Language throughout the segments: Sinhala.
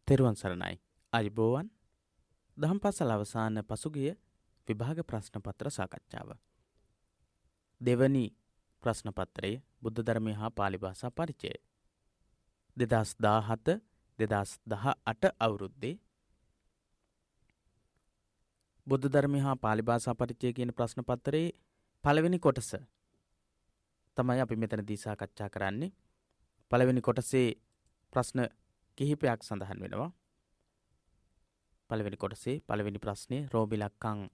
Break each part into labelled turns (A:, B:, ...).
A: තෙරුවන් සරණයි. අයිබෝවන්. දහම් පාසල අවසාන පසුගිය විභාග ප්‍රශ්න පත්‍ර සාකච්ඡාව. දෙවැනි ප්‍රශ්න පත්‍රයේ බුද්ධ ධර්මය හා පාලි භාෂා පරිචය. 2017-2018 අවුරුද්දේ බුද්ධ ධර්මය හා පාලි භාෂා පරිචය කියන ප්‍රශ්න පත්‍රයේ පළවෙනි කොටස තමයි අපි මෙතනදී සාකච්ඡා කරන්නේ. පළවෙනි කොටසේ ප්‍රශ්න කිහිපයක් සඳහන් වෙනවා. පළවෙනි කොටසේ පළවෙනි ප්‍රශ්නේ රෝම ඉලක්කම්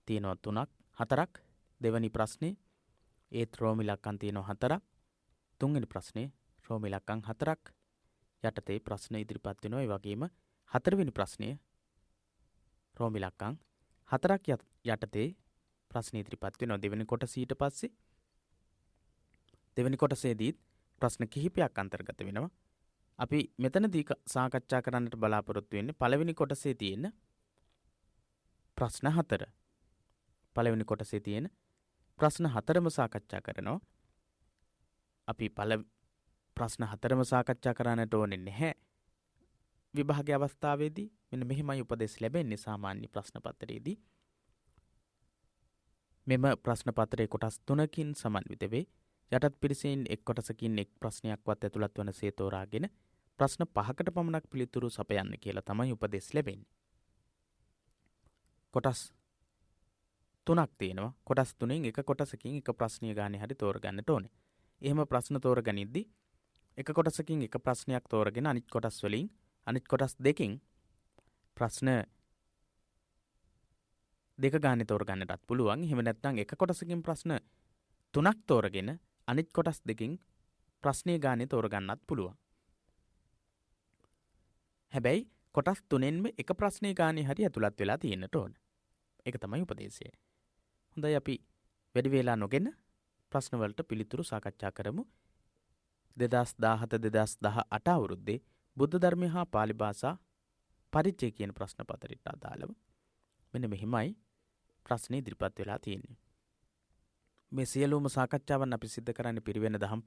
A: තියෙනවා 4ක්. දෙවෙනි ප්‍රශ්නේ ඒත් රෝම ඉලක්කම් තියෙනවා 4ක්. තුන්වෙනි ප්‍රශ්නේ රෝම ඉලක්කම් 4ක් යටතේ ප්‍රශ්න ඉදිරිපත් වෙනවා. ඒ වගේම හතරවෙනි ප්‍රශ්නය රෝම ඉලක්කම් 4ක් යටතේ ප්‍රශ්න ඉදිරිපත් වෙනවා. දෙවෙනි කොටස ඊට පස්සේ දෙවෙනි කොටසේදී ප්‍රශ්න කිහිපයක් අන්තර්ගත වෙනවා. අපි මෙතනදී සාකච්ඡා කරන්නට බලාපොරොත්තු වෙන්නේ පළවෙනි කොටසේ තියෙන ප්‍රශ්න 4. පළවෙනි කොටසේ තියෙන ප්‍රශ්න 4ම සාකච්ඡා කරනවා. අපි ප්‍රශ්න 4ම සාකච්ඡා කරන්නට ඕනේ නැහැ. විභාගයේ අවස්ථාවේදී මෙන්න මෙහිමයි උපදෙස් ලැබෙන්නේ සාමාන්‍ය ප්‍රශ්න පත්‍රයේදී. මෙම ප්‍රශ්න පත්‍රයේ කොටස් 3කින් සමන්විත වේ. යටත් පිරිසෙන් එක් කොටසකින් එක් ප්‍රශ්නයක්වත් ඇතුළත් වන සේ තෝරාගෙන ප්‍රශ්න 5කට පමණක් පිළිතුරු සපයන්න කියලා තමයි උපදෙස් ලැබෙන්නේ. කොටස් 3ක් තියෙනවා. කොටස් 3න් එක කොටසකින් එක ප්‍රශ්නය ගානේ හරි තෝරගන්නට ඕනේ. එහෙම ප්‍රශ්න තෝරගනිද්දී එක කොටසකින් එක ප්‍රශ්නයක් තෝරගෙන අනිත් කොටස් වලින් අනිත් කොටස් දෙකකින් ප්‍රශ්න දෙක ගානේ තෝරගන්නටත් පුළුවන්. එහෙම නැත්නම් එක කොටසකින් ප්‍රශ්න 3ක් තෝරගෙන අනිත් කොටස් දෙකකින් ප්‍රශ්නය ගානේ තෝරගන්නත් පුළුවන්. හැබැයි කොටස් 3න්ම එක ප්‍රශ්නය ගානේ හරි ඇතුළත් වෙලා තියෙන්නට ඕන. ඒක තමයි උපදේශය. හොඳයි අපි වැඩි වේලා නොගෙන ප්‍රශ්න වලට පිළිතුරු සාකච්ඡා කරමු. 2017-2018 අවුරුද්දේ බුද්ධ ධර්මය හා පාලි භාෂා පරිචය කියන ප්‍රශ්න පත්‍රයට අදාළව මෙන්න මෙහිමයි ප්‍රශ්නේ ඉදිරිපත් වෙලා තියෙන්නේ. මේ සියලුම සාකච්ඡාවන් අපි සිද්ධ කරන්නේ පිරිවෙන දහම්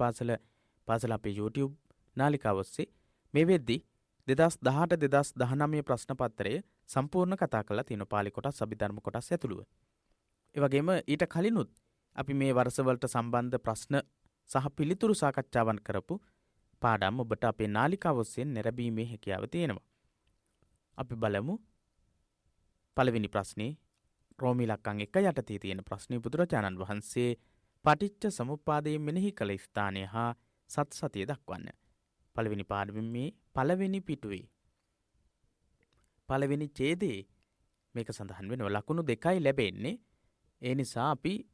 A: පාසල අපේ YouTube නාලිකාව ඔස්සේ. මේ වෙද්දී 2018-2019 ප්‍රශ්න පත්‍රය සම්පූර්ණ කතා කරලා තියෙන පාලි කොටස් අභිධර්ම කොටස් ඇතුළුව. ඒ වගේම ඊට කලිනුත් අපි මේ වර්ෂවලට සම්බන්ධ ප්‍රශ්න සහ පිළිතුරු සාකච්ඡාවන් කරපු පාඩම් ඔබට අපේ නාලිකාව ඔස්සේ නැරඹීමේ හැකියාව තියෙනවා. අපි බලමු පළවෙනි ප්‍රශ්නේ රෝම ඉලක්කම් 1 යටතේ තියෙන ප්‍රශ්නේ බුදුරජාණන් වහන්සේ පටිච්ච සමුප්පාදයෙන් මෙනෙහි කළ ස්ථානය හා සතිය දක්වන්න. පළවෙනි පාඩමේ පළවෙනි පිටුවේ පළවෙනි ඡේදයේ මේක සඳහන් වෙනවා. ලකුණු 2යි ලැබෙන්නේ. ඒ නිසා අපි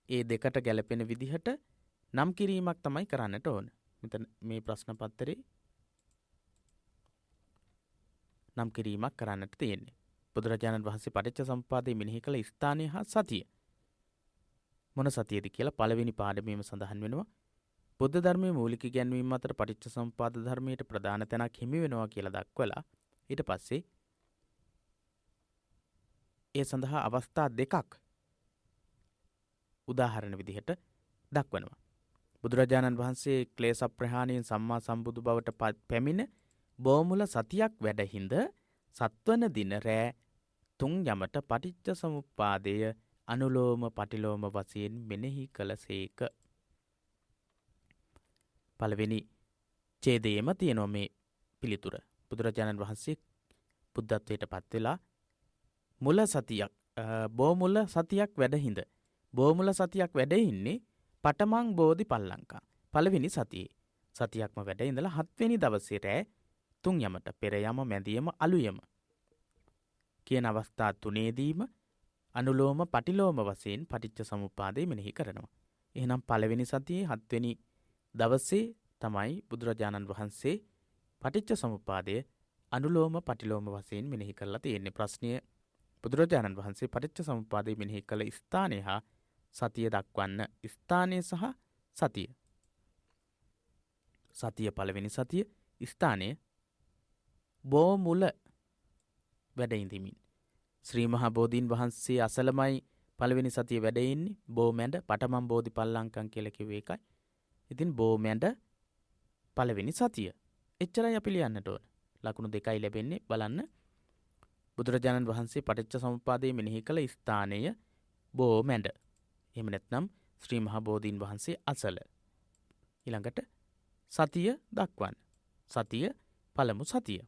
A: ඒ දෙකට ගැලපෙන විදිහට නම් කිරීමක් තමයි කරන්නට ඕන. මෙතන මේ ප්‍රශ්න පත්‍රේ නම් කිරීමක් කරන්නට තියෙන්නේ. බුදුරජාණන් වහන්සේ පටිච්ච සමුප්පාදයෙන් මෙනෙහි කළ ස්ථානය හා සතිය. මොන සතියද කියලා පළවෙනි පාඩමේම සඳහන් වෙනවා. බුද්ධ ධර්මයේ මූලික ඉගැන්වීම් අතර පටිච්ච සමුප්පාද ධර්මයට ප්‍රධාන තැනක් හිමි වෙනවා කියලා දක්වලා ඊට පස්සේ ඒ සඳහා අවස්ථා දෙකක් උදාහරණ විදිහට දක්වනවා. බුදුරජාණන් වහන්සේ ක්ලේශ ප්‍රහාණයෙන් සම්මා සම්බුදු බවට පැමිණ බොමුල සතියක් වැඩහිඳ සත්වන දින රෑ 3 යමට පටිච්ච සමුප්පාදය අනුලෝම පටිලෝම වශයෙන් මෙනෙහි කළසේක. පළවෙනි ඡේදයේම තියෙනවා මේ පිළිතුර. බුදුරජාණන් වහන්සේ බුද්ධත්වයට පත් වෙලා බොමුල සතියක් වැඩහිඳ බොමුල සතියක් වැඩ ඉන්නේ පටමං බෝධි පල්ලංකා. පළවෙනි සතියේ සතියක්ම වැඩ ඉඳලා 7 වෙනි දවසේ රෑ 3 යමට පෙර යම මැදියම අලුයම කියන අවස්ථා තුනේදීම අනුලෝම පටිලෝම වශයෙන් පටිච්ච සමුප්පාදය මෙනෙහි කරනවා. එහෙනම් පළවෙනි සතියේ 7 වෙනි දවසේ තමයි බුදුරජාණන් වහන්සේ පටිච්ච සමුප්පාදය අනුලෝම පටිලෝම වශයෙන් මෙනෙහි කරලා තියෙන්නේ. ප්‍රශ්නය බුදුරජාණන් වහන්සේ පටිච්ච සමුප්පාදය මෙනෙහි කළ ස්ථානය හා සතිය දක්වන්න. ස්ථානය සහ සතිය. සතිය පළවෙනි සතිය, ස්ථානය බෝමුල වැඩ ඉඳිමින්. ශ්‍රී මහා බෝධීන් වහන්සේ අසලමයි පළවෙනි සතිය වැඩ ඉන්නේ. බෝමැඩ පටමං බෝධි පල්ලංකම් කියලා කිව්ව එකයි. ඉතින් බෝමැඩ පළවෙනි සතිය. එච්චරයි අපි ලියන්නට ඕන. ලකුණු 2යි ලැබෙන්නේ. බලන්න. බුදුරජාණන් වහන්සේ පටිච්ච සමුප්පාදයේ මෙනෙහි කළ ස්ථානය බෝමැඬ. එහෙම නැත්නම් ශ්‍රී මහා බෝධීන් වහන්සේ අසල. ඊළඟට සතිය දක්වන්න. සතිය පළමු සතිය.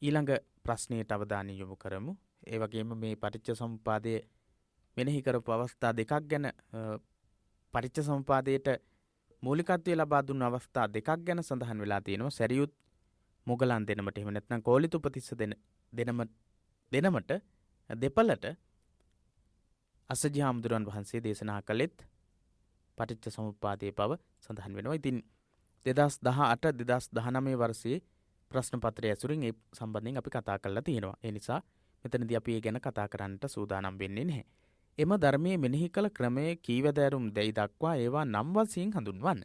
A: ඊළඟ ප්‍රශ්නයට අවධානය යොමු කරමු. ඒ වගේම මේ පටිච්ච සමුප්පාදයේ මෙනෙහි කරපු අවස්ථා දෙකක් ගැන පටිච්ච සමුප්පාදයට මූලිකත්වය ලබා දුන්න අවස්ථා දෙකක් ගැන සඳහන් වෙලා තියෙනවා. සැරියුත් මුගලන් දෙනමට එහෙම නැත්නම් කෝලිතුපතිස්ස දෙනමට දෙපළට අස්සජි හාමුදුරන් වහන්සේ දේශනා කළෙත් පටිච්ච සමුප්පාදයේ බව සඳහන් වෙනවා. ඉතින් 2018 2019 වර්ෂයේ ප්‍රශ්න පත්‍රය ඇසුරින් ඒ සම්බන්ධයෙන් අපි කතා කරලා තියෙනවා. ඒ නිසා මෙතනදී අපි ඒ ගැන කතා කරන්නට සූදානම් වෙන්නේ නැහැ. එම ධර්මයේ මෙනෙහි කළ ක්‍රමයේ කීවැදෑරුම් දැයි දක්වා ඒවා නම් වශයෙන් හඳුන්වන්න.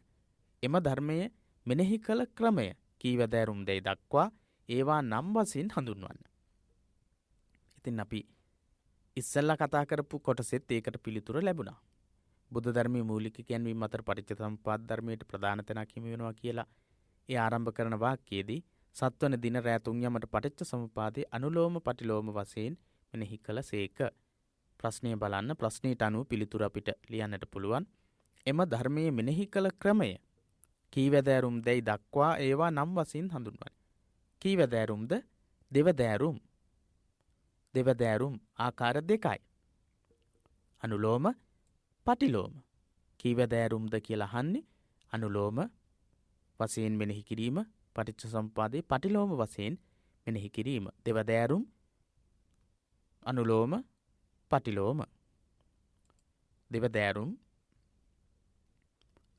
A: එම ධර්මයේ මෙනෙහි කළ ක්‍රමය කීවැදෑරුම් දැයි දක්වා ඒවා නම් වශයෙන් හඳුන්වන්න. ඉතින් අපි ඉස්සෙල්ලා කතා කරපු කොටසෙත් ඒකට පිළිතුර ලැබුණා. බුද්ධ ධර්මයේ මූලික ඉගැන්වීම් අතර පටිච්ච සමුප්පාද ධර්මයට ප්‍රධාන තැනක් හිමි වෙනවා කියලා ඒ ආරම්භ කරන වාක්‍යයේදී සත්වන දින රැ 3 යමට පටිච්ච සමුප්පාදයේ අනුලෝම පටිලෝම වශයෙන් මෙනෙහි කළ සේක. ප්‍රශ්නය බලන්න. ප්‍රශ්නයට අනුව පිළිතුර අපිට ලියන්නට පුළුවන්. එම ධර්මයේ මෙනෙහි කළ ක්‍රමය කීවැදෑරුම් දැයි දක්වා ඒවා නම් වශයෙන් හඳුන්වන්න. කීවැදෑරුම්ද? දෙවදෑරුම්. දෙවදෑරුම් ආකාර දෙකයි. අනුලෝම පටිලෝම. කීවැදෑරුම්ද කියලා අහන්නේ අනුලෝම වශයෙන් මෙනෙහි කිරීම, පටිච්ච සමුප්පාදයේ පටිලෝම වශයෙන් මෙනෙහි කිරීම. දෙවදෑරුම් අනුලෝම පටිලෝම. දෙවදෑරුම්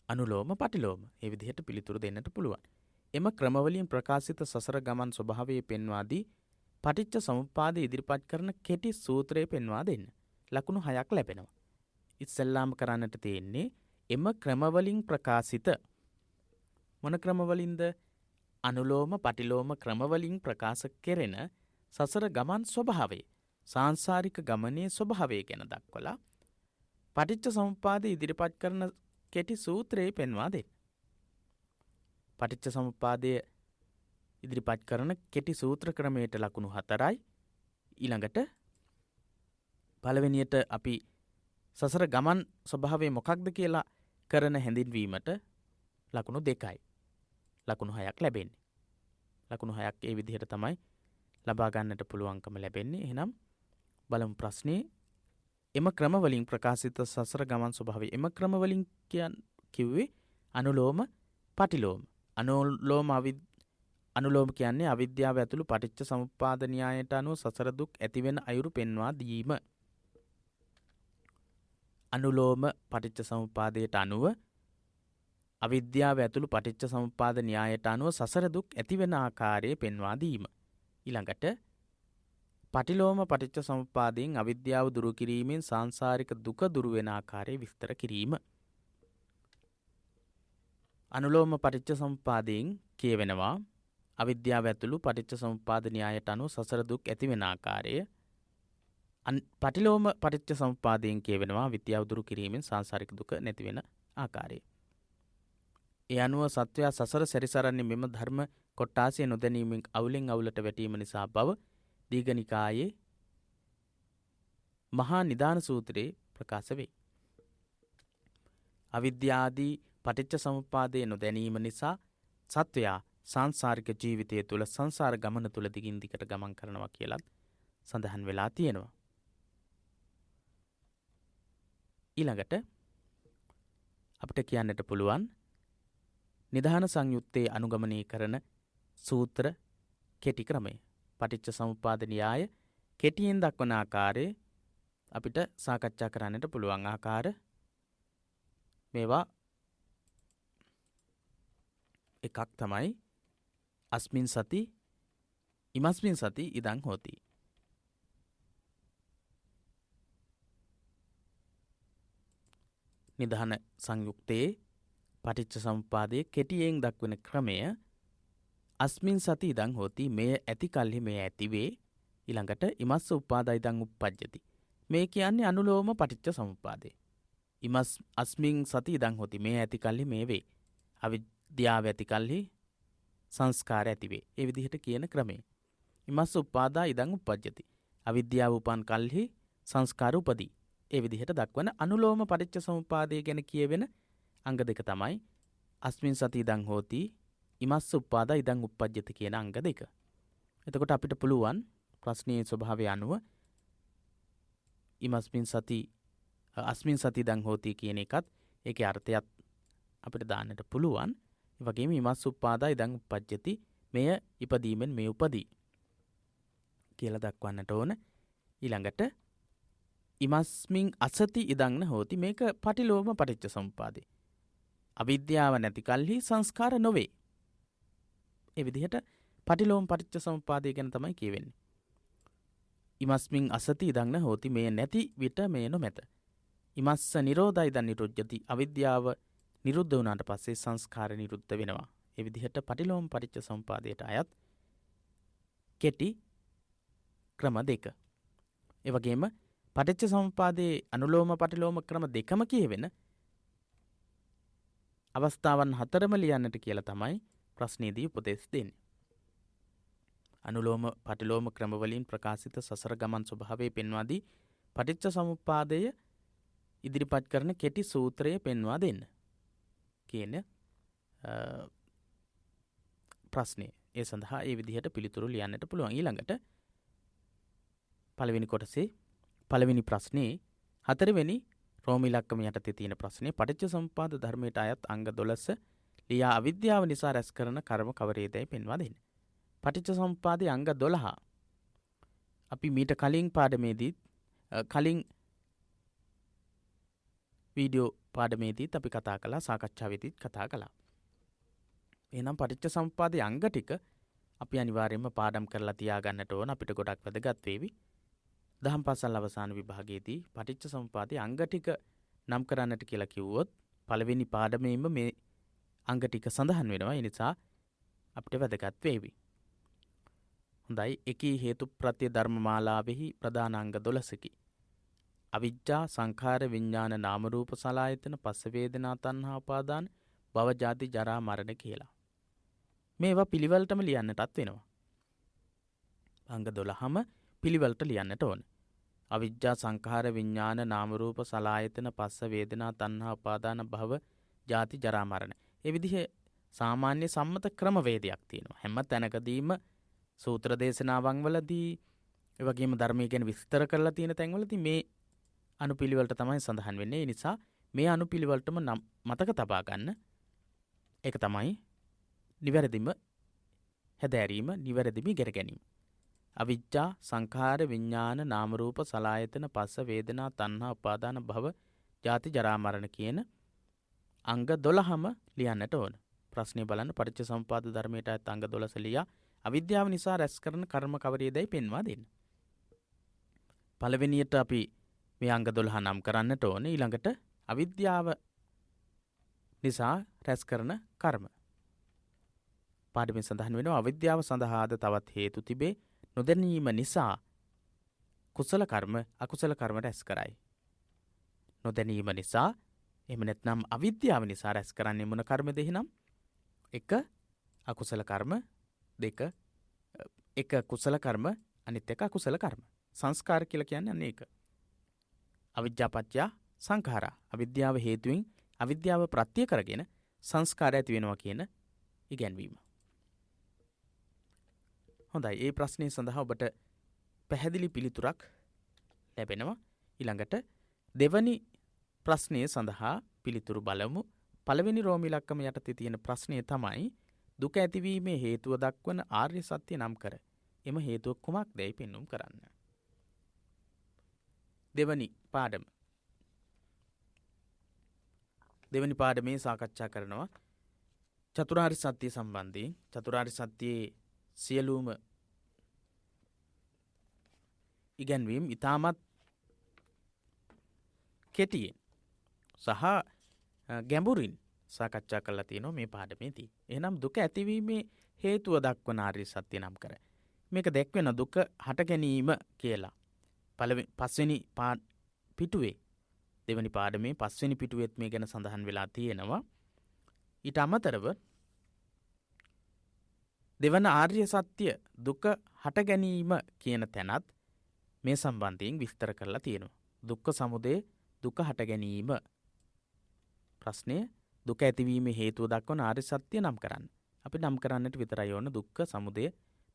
A: අනුලෝම පටිලෝම. ඒ විදිහට පිළිතුරු දෙන්නට පුළුවන්. එම ක්‍රමවලින් ප්‍රකාශිත සසර ගමන් ස්වභාවය පෙන්වා දී පටිච්ච සමුප්පාදය ඉදිරිපත් කරන කෙටි සූත්‍රය පෙන්වා දෙන්න. ලකුණු 6ක් ලැබෙනවා. ඉස්සෙල්ලාම කරන්නට තියෙන්නේ එම ක්‍රමවලින් ප්‍රකාශිත මොන ක්‍රමවලින්ද? අනුලෝම පටිලෝම ක්‍රමවලින් ප්‍රකාශ කෙරෙන සසර ගමන් ස්වභාවය, සාංසාරික ගමනේ ස්වභාවය ගැන දක්වලා පටිච්ච සමුප්පාදය ඉදිරිපත් කරන කෙටි සූත්‍රයේ පෙන්වා දෙන්න. පටිච්ච සමුප්පාදය ඉදිරිපත් කරන කෙටි සූත්‍ර ක්‍රමයට ලකුණු 4යි. ඊළඟට පළවෙනියට අපි සසර ගමන් ස්වභාවය මොකක්ද කියලා කරන හැඳින්වීමට ලකුණු 2යි. ලකුණු 6ක් ලැබෙන්නේ. ලකුණු 6ක් ඒ විදිහට තමයි ලබා ගන්නට පුළුවන්කම ලැබෙන්නේ. එහෙනම් බලමු ප්‍රශ්නේ. එම ක්‍රමවලින් ප්‍රකාශිත සසර ගමන් ස්වභාවය. එම ක්‍රමවලින් කිව්වේ අනුලෝම පටිලෝම. අනුලෝම කියන්නේ අවිද්‍යාව ඇතුළු පටිච්ච සමුප්පාද න්‍යායයට අනුව සසර දුක් ඇතිවෙන අයුරු පෙන්වා දීම. අනුලෝම පටිච්ච සමුප්පාදයට අනුව අවිද්‍යාව ඇතුළු පටිච්ච සමුප්පාද න්‍යායයට අනුව සසර දුක් ඇතිවෙන ආකාරය පෙන්වා දීම. ඊළඟට පටිලෝම පටිච්ච සමුප්පාදයෙන් අවිද්‍යාව දුරු කිරීමෙන් සාංසාරික දුක දුරු වෙන ආකාරය විස්තර කිරීම. අනුලෝම පටිච්ච සමුප්පාදයෙන් කියවෙනවා අවිද්‍යාව ඇතුළු පටිච්ච සමුප්පාද න්‍යායයට අනුව සසර දුක් ඇතිවෙන ආකාරය. පටිලෝම පටිච්ච සමුප්පාදයෙන් කියවෙනවා විද්‍යාව දුරු කිරීමෙන් සාංසාරික දුක නැති වෙන ආකාරය. ඒ අනුව සත්වයා සසර සැරිසරන්නේ මෙම ධර්ම කොට්ටාසය නොදැනීමෙන් අවුලෙන් අවුලට වැටීම නිසා බව දීඝනිකායේ මහා නිදාන සූත්‍රයේ ප්‍රකාශ වේ. අවිද්‍යාදී පටිච්ච සමුප්පාදයේ නොදැනීම නිසා සත්වයා සංසාරික ජීවිතය තුළ සංසාර ගමන තුළ දිගින් දිගට ගමන් කරනවා කියලත් සඳහන් වෙලා තියෙනවා. ඊළඟට අපිට කියන්නට පුළුවන් නිධාන සංයුත්තේ අනුගමනය කරන සූත්‍ර කෙටි ක්‍රමය. පටිච්ච සමුප්පාද න්‍යාය කෙටියෙන් දක්වන ආකාරය අපිට සාකච්ඡා කරන්නට පුළුවන් ආකාර මේවා එකක් තමයි අස්මින් සති ඉමස්මින් සති ඉදං හෝති. නිධාන සංයුක්තයේ පටිච්ච සමුප්පාදයේ කෙටියෙන් දක්වන ක්‍රමය අස්මින් සති ඉදං හෝති. මෙය ඇති කල්හි මෙය ඇතිවේ. ඊළඟට ඉමස්ස උපාදා ඉදං උප්පජ්ජති. මේ කියන්නේ අනුලෝම පටිච්ච සමුප්පාදේ. අස්මින් සති ඉදං හෝති. මේ ඇති කල්හි මේ වේ. අවිද්‍යාව ඇති කල්හි සංස්කාර ඇතිවේ. ඒ විදිහට කියන ක්‍රමය. ඉමස්ස උපාදා ඉදං උපජ්ජති. අවිද්‍යාව උපන් කල්හි සංස්කාර උපදී. ඒ විදිහට දක්වන අනුලෝම පටිච්ච සමුප්පාදය ගැන කියවෙන අංග දෙක තමයි අස්මින් සති ඉදං හෝති ඉමස්ස උපාදා ඉදං උපජ්ජති කියන අංග දෙක. එතකොට අපිට පුළුවන් ප්‍රශ්නයේ ස්වභාවය අනුව අස්මින් සති ඉදං හෝති කියන එකත් ඒකේ අර්ථයත් අපිට දාන්නට පුළුවන්. ඒ වගේම ඉමස්ස උපාදා ඉදං උපජ්ජති මෙය ඉපදීමෙන් මේ උපදී කියලා දක්වන්නට ඕන. ඊළඟට ඉමස්මින් අසති ඉදං හෝති මේක පටිලෝම පටිච්ච සමුප්පාදේ. අවිද්‍යාව නැති කල්හි සංස්කාර නොවේ. ඒ විදිහට පටිලෝම පටිච්ච සමුප්පාදය ගැන තමයි කියවෙන්නේ. ඉමස්මින් අසති ඉදං හෝති මේ නැති විට මේ නොමැත. ඉමස්ස නිරෝධයි ඉදං නිරුද්ධති අවිද්‍යාව නිරුද්ධ වුණාට පස්සේ සංස්කාර නිරුද්ධ වෙනවා. ඒ විදිහට පටිලෝම පටිච්ච සමුප්පාදයට අයත් කෙටි ක්‍රම දෙක. ඒ වගේම පටිච්ච සමුප්පාදයේ අනුලෝම පටිලෝම ක්‍රම දෙකම කියවෙන අවස්ථාවන් 4ම ලියන්නට කියලා තමයි ප්‍රශ්නයේදී උපදෙස් දෙන්නේ. අනුලෝම පටිලෝම ක්‍රම වලින් ප්‍රකාශිත සසර ගමන් ස්වභාවය පෙන්වා දී පටිච්ච සමුප්පාදය ඉදිරිපත් කරන කෙටි සූත්‍රය පෙන්වා දෙන්න කියන ප්‍රශ්නේ. ඒ සඳහා ඒ විදිහට පිළිතුරු ලියන්නට පුළුවන්. ඊළඟට පළවෙනි කොටසේ පළවෙනි ප්‍රශ්නේ 4වෙනි රෝම ඉලක්කම යටතේ තියෙන ප්‍රශ්නේ පටිච්ච සමුප්පාද ධර්මයට අයත් අංග 12 ලියා අවිද්‍යාව නිසා රැස් කරන කර්ම කවරේදයි පෙන්වා දෙන්න. පටිච්ච සමුප්පාදයේ අංග 12 අපි මීට කලින් පාඩමේදී කලින් වීඩියෝ පාඩමේදීත් අපි කතා කළා, සාකච්ඡාවේදීත් කතා කළා. එහෙනම් පටිච්ච සමුප්පාදයේ අංග ටික අපි අනිවාර්යයෙන්ම පාඩම් කරලා තියාගන්නට ඕන. අපිට ගොඩක් වැදගත් වේවි. දහම් පාසල් අවසාන විභාගයේදී පටිච්ච සමුප්පාදයේ අංග ටික නම් කරන්නට කියලා කිව්වොත් පළවෙනි පාඩමේම මේ අංග ටික සඳහන් වෙනවා. ඒ නිසා අපිට වැදගත් වේවි. හොඳයි. එකී හේතු ප්‍රත්‍ය ධර්ම මාලාවෙහි ප්‍රධාන අංග 12කි. අවිජ්ජා සංඛාර විඥාන නාම රූප සලආයතන පස්ස වේදනා තණ්හා උපාදාන භව ජාති ජරා මරණ කියලා. මේවා පිළිවෙලටම ලියන්නටත් වෙනවා. අංග 12ම පිළිවෙලට ලියන්නට ඕන. අවිජ්ජා සංඛාර විඥාන නාම රූප සලආයතන පස්ස වේදනා තණ්හා උපාදාන භව ජාති ජරා මරණ. ඒ විදිහේ සාමාන්‍ය සම්මත ක්‍රමවේදයක් තියෙනවා. හැම තැනකදීම සූත්‍ර දේශනාවන් වලදී ඒ වගේම ධර්මයේ ගැන විස්තර කරලා තියෙන තැන්වලදී මේ අනුපිළිවෙලට තමයි සඳහන් වෙන්නේ. ඒ නිසා මේ අනුපිළිවෙලටම මතක තබා ගන්න. ඒක තමයි නිවැරදිම හැදෑරීම, නිවැරදිම ඉගෙන ගැනීම. අවිජ්ජා සංඛාර විඥාන නාම රූප සලආයතන පස්ස වේදනා තණ්හා උපාදාන භව ජාති ජරා මරණ කියන අංග 12ම ලියන්නට ඕන. ප්‍රශ්නේ බලන්න පටිච්ච සමුප්පාද ධර්මයට අයත් අංග 12 ලියා අවිද්‍යාව නිසා රැස් කරන කර්ම කවරේදයි පෙන්වා දෙන්න. පළවෙනියට අපි මේ අංග 12 නම් කරන්නට ඕනේ. ඊළඟට අවිද්‍යාව නිසා රැස් කරන කර්ම. පාඩමෙන් සඳහන් වෙනවා අවිද්‍යාව සඳහාද තවත් හේතු තිබේ. නොදැනීම නිසා කුසල කර්ම අකුසල කර්ම රැස් කරයි. නොදැනීම නිසා එහෙම නැත්නම් අවිද්‍යාව නිසා රැස් කරන්නේ මොන කර්මද එහෙනම්? 1 අකුසල කර්ම, 2 1 කුසල කර්ම, අනිත් 1 අකුසල කර්ම. සංස්කාර කියලා කියන්නේ අන්න ඒක. අවිජ්ජාපච්චය සංඛාරා. අවිද්‍යාව හේතුවෙන් අවිද්‍යාව ප්‍රත්‍ය කරගෙන සංස්කාරය ඇති වෙනවා කියන ඉගැන්වීම. හොඳයි. ඒ ප්‍රශ්නේ සඳහා ඔබට පැහැදිලි පිළිතුරක් ලැබෙනවා. ඊළඟට දෙවැනි ප්‍රශ්නය සඳහා පිළිතුරු බලමු. පළවෙනි රෝම ඉලක්කම යටතේ තියෙන ප්‍රශ්නය තමයි දුක ඇතිවීමේ හේතුව දක්වන ආර්ය සත්‍ය නම් කර. එම හේතුව කුමක්දයි පෙන්වුම් කරන්න. දෙවැනි පාඩමේ සාකච්ඡා කරනවා චතුරාර්ය සත්‍ය සම්බන්ධයෙන්. චතුරාර්ය සත්‍යයේ සියලුම ඉගැන්වීම් ඉතාමත් කෙටියෙන් සහ ගැඹුරින් සාකච්ඡා කරලා තියෙනවා මේ පාඩමේදී. එහෙනම් දුක ඇතිවීමේ හේතුව දක්වන ආර්ය සත්‍ය නම් කර. මේක දැක්වෙන දුක හට ගැනීම කියලා. පස්වෙනි පිටුවේ දෙවැනි පාඩමේ පස්වෙනි පිටුවේත් මේ ගැන සඳහන් වෙලා තියෙනවා. ඊට අමතරව දෙවන ආර්ය සත්‍ය දුක හට ගැනීම කියන තැනත් මේ සම්බන්ධයෙන් විස්තර කරලා තියෙනවා. දුක්ඛ සමුදය දුක හට ගැනීම ප්‍රශ්නය දුක ඇතිවීමේ හේතුව දක්වන ආර්ය සත්‍ය නම් කරන්න. අපි නම් කරන්නට විතරයි ඕන දුක්ඛ සමුදය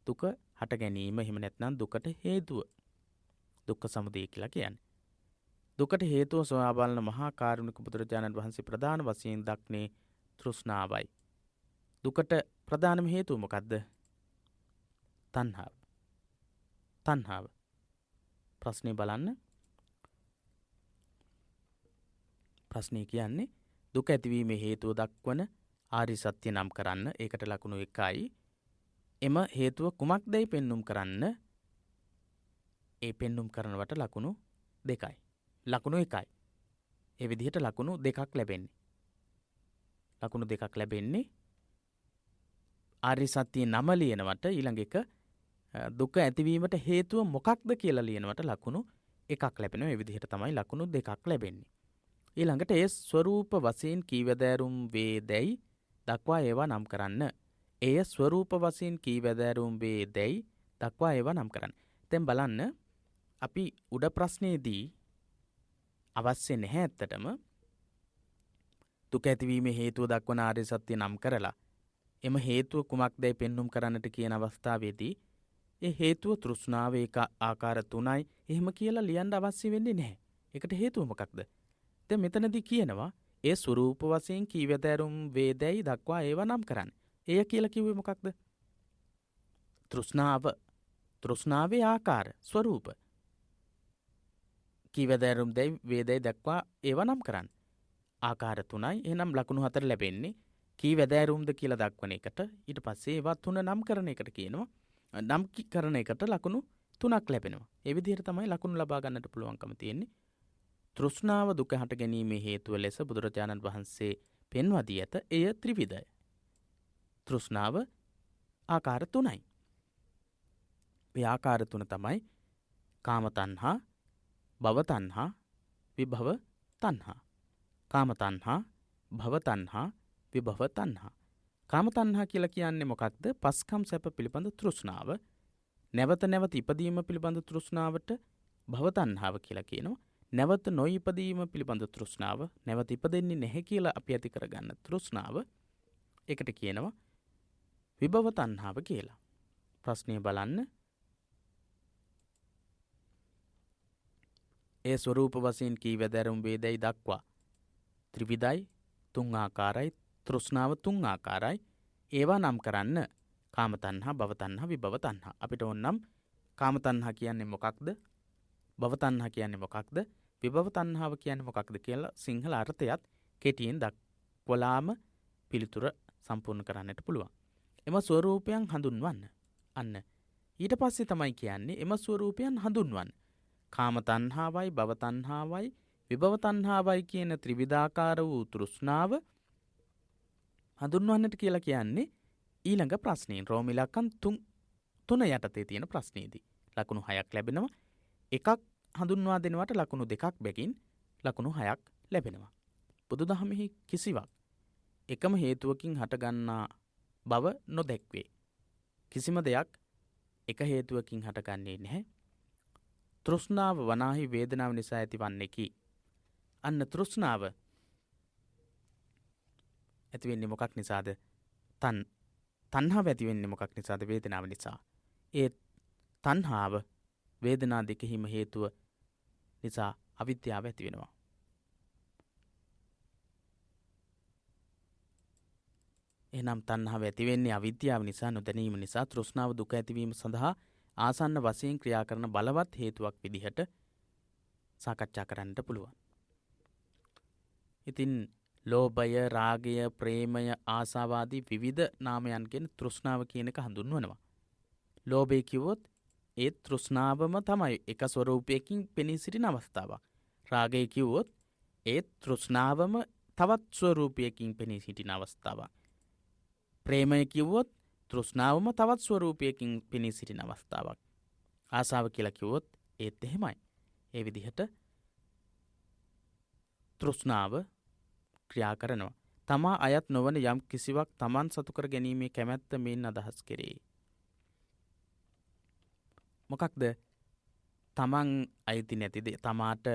A: දුක හට ගැනීම. එහෙම නැත්නම් දුකට හේතුව. දුක්ඛ සමුදය කියලා කියන්නේ. දුකට හේතුව සොයා බලන මහා කාරුණික බුදුරජාණන් වහන්සේ ප්‍රධාන වශයෙන් දක්නේ තෘෂ්ණාවයි. දුකට ප්‍රධානම හේතුව මොකද්ද? තණ්හාව. තණ්හාව. ප්‍රශ්නේ බලන්න. ප්‍රශ්නේ කියන්නේ දුක ඇතිවීමේ හේතුව දක්වන ආර්ය සත්‍ය නම් කරන්න. ඒකට ලකුණු 1යි. එම හේතුව කුමක්දයි පෙන්눔 කරන්න. ඒ පෙන්눔 කරනවට ලකුණු 2යි. ලකුණු 1යි. ඒ විදිහට ලකුණු 2ක් ලැබෙන්නේ. ලකුණු 2ක් ලැබෙන්නේ ආර්ය සත්‍ය නම ලියනවට ඊළඟ එක දුක ඇතිවීමට හේතුව මොකක්ද කියලා ලියනවට ලකුණු 1ක් ලැබෙනවා. ඒ විදිහට තමයි ලකුණු 2ක් ලැබෙන්නේ. ඊළඟට ඒ ස්වરૂප වශයෙන් කීවැදෑරුම් වේදැයි දක්වා ඒවා නම් කරන්න. එය ස්වરૂප වශයෙන් කීවැදෑරුම් වේදැයි දක්වා ඒවා නම් කරන්න. දැන් බලන්න අපි උඩ ප්‍රශ්නයේදී අවශ්‍ය නැහැ ඇත්තටම දුක ඇතිවීමේ හේතුව දක්වන ආර්ය සත්‍ය නම් කරලා එම හේතුව කුමක්දයි පෙන්눔 කරන්නට කියන අවස්ථාවේදී ඒ හේතුව තෘෂ්ණාව ඒක ආකාර 3යි එහෙම කියලා ලියන්න අවශ්‍ය වෙන්නේ නැහැ. ඒකට හේතුව මොකක්ද? දැන් මෙතනදී කියනවා ඒ ස්වરૂප වශයෙන් කීවැදෑරුම් වේදැයි දක්වා ඒවා නම් කරන්න. එය කියලා කිව්වේ මොකක්ද? තෘෂ්ණාව. තෘෂ්ණාවේ ආකාර ස්වરૂප කීවැදෑරුම් දැයි වේදැයි දක්වා ඒවා නම් කරන්න. ආකාර 3යි. එහෙනම් ලකුණු 4 ලැබෙන්නේ කීවැදෑරුම්ද කියලා දක්වන එකට. ඊට පස්සේ ඒවා 3 නම් කරන එකට කියනවා. නම් කරන එකට ලකුණු 3ක් ලැබෙනවා. ඒ විදිහට තමයි ලකුණු ලබා ගන්නට පුළුවන්කම තියෙන්නේ. තෘෂ්ණාව දුක හට ගැනීමේ හේතුව ලෙස බුදුරජාණන් වහන්සේ පෙන්වා දී ඇත. එය ත්‍රිවිධයි. තෘෂ්ණාව ආකාර 3යි. මේ ආකාර 3 තමයි කාම තණ්හා, භව තණ්හා, විභව තණ්හා. කාම තණ්හා, භව තණ්හා, විභව තණ්හා. කාම තණ්හා කියලා කියන්නේ මොකක්ද? පස්කම් සැප පිළිබඳ තෘෂ්ණාව. නැවත නැවත ඉපදීම පිළිබඳ තෘෂ්ණාවට භව තණ්හාව කියලා කියනවා. නැවත නොඉපදීම පිළිබඳ තෘෂ්ණාව, නැවත ඉපදෙන්නේ නැහැ කියලා අපි ඇති කරගන්න තෘෂ්ණාව. ඒකට කියනවා විභව තණ්හාව කියලා. ප්‍රශ්නය බලන්න. ඒ ස්වરૂප වශයෙන් කීවැදෑරුම් වේදැයි දක්වා ත්‍රිවිධයි, 3 ආකාරයි, තෘෂ්ණාව 3 ආකාරයි. ඒවා නම් කරන්න කාම තණ්හා, භව තණ්හා, විභව තණ්හා. අපිට ඕනනම් කාම තණ්හා කියන්නේ මොකක්ද? භව තණ්හා කියන්නේ මොකක්ද? විභව තණ්හාව කියන්නේ මොකක්ද කියලා සිංහල අර්ථයත් කෙටියෙන් දක්වලාම පිළිතුර සම්පූර්ණ කරන්නට පුළුවන්. එම ස්වરૂපයන් හඳුන්වන්න. අන්න ඊට පස්සේ තමයි කියන්නේ එම ස්වરૂපයන් හඳුන්වන්න. කාම තණ්හාවයි, භව තණ්හාවයි, විභව තණ්හාවයි කියන ත්‍රිවිධාකාර වූ තෘෂ්ණාව හඳුන්වන්නට කියලා කියන්නේ ඊළඟ ප්‍රශ්නයෙන් රෝම ඉලක්කම් 3 යටතේ තියෙන ප්‍රශ්නේදී. ලකුණු 6ක් ලැබෙනවා. එකක් හඳුන්වා දෙනවට ලකුණු 2ක් බැගින් ලකුණු 6ක් ලැබෙනවා. බුදුදහමෙහි කිසිවක් එකම හේතුවකින් හටගන්නා බව නොදැක්වේ. කිසිම දෙයක් එක හේතුවකින් හටගන්නේ නැහැ. තෘෂ්ණාව වනාහි වේදනාව නිසා ඇතිවන්නේකි. අන්න තෘෂ්ණාව ඇති වෙන්නේ මොකක් නිසාද? තණ්හාව ඇති වෙන්නේ මොකක් නිසාද? වේදනාව නිසා. ඒ තණ්හාව වේදනා දෙකෙහිම හේතුව නිසා අවිද්‍යාව ඇති වෙනවා. එහෙනම් තණ්හාව ඇති වෙන්නේ අවිද්‍යාව නිසා, නොදැනීම නිසා. තෘෂ්ණාව දුක ඇතිවීම සඳහා ආසන්න වශයෙන් ක්‍රියා කරන බලවත් හේතුවක් විදිහට සාකච්ඡා කරන්නට පුළුවන්. ඉතින් ලෝභය, රාගය, ප්‍රේමය, ආසාව ආදී විවිධ නාමයන්ගෙන් තෘෂ්ණාව කියන එක හඳුන්වනවා. ලෝභය කිව්වොත් ඒ තෘෂ්ණාවම තමයි එක ස්වરૂපයකින් පෙනී සිටින අවස්ථාවක්. රාගය කිව්වොත් ඒ තෘෂ්ණාවම තවත් ස්වરૂපයකින් පෙනී සිටින අවස්ථාවක්. ප්‍රේමය කිව්වොත් තෘෂ්ණාවම තවත් ස්වરૂපයකින් පෙනී සිටින අවස්ථාවක්. ආසාව කියලා කිව්වොත් ඒත් එහෙමයි. ඒ විදිහට තෘෂ්ණාව ක්‍රියා කරනවා. තමා අයත් නොවන යම් කිසිවක් තමන් සතු කර ගැනීමේ කැමැත්ත මෙන් අදහස් කෙරේ. මොකක්ද තමන් අයිති නැතිද තමාට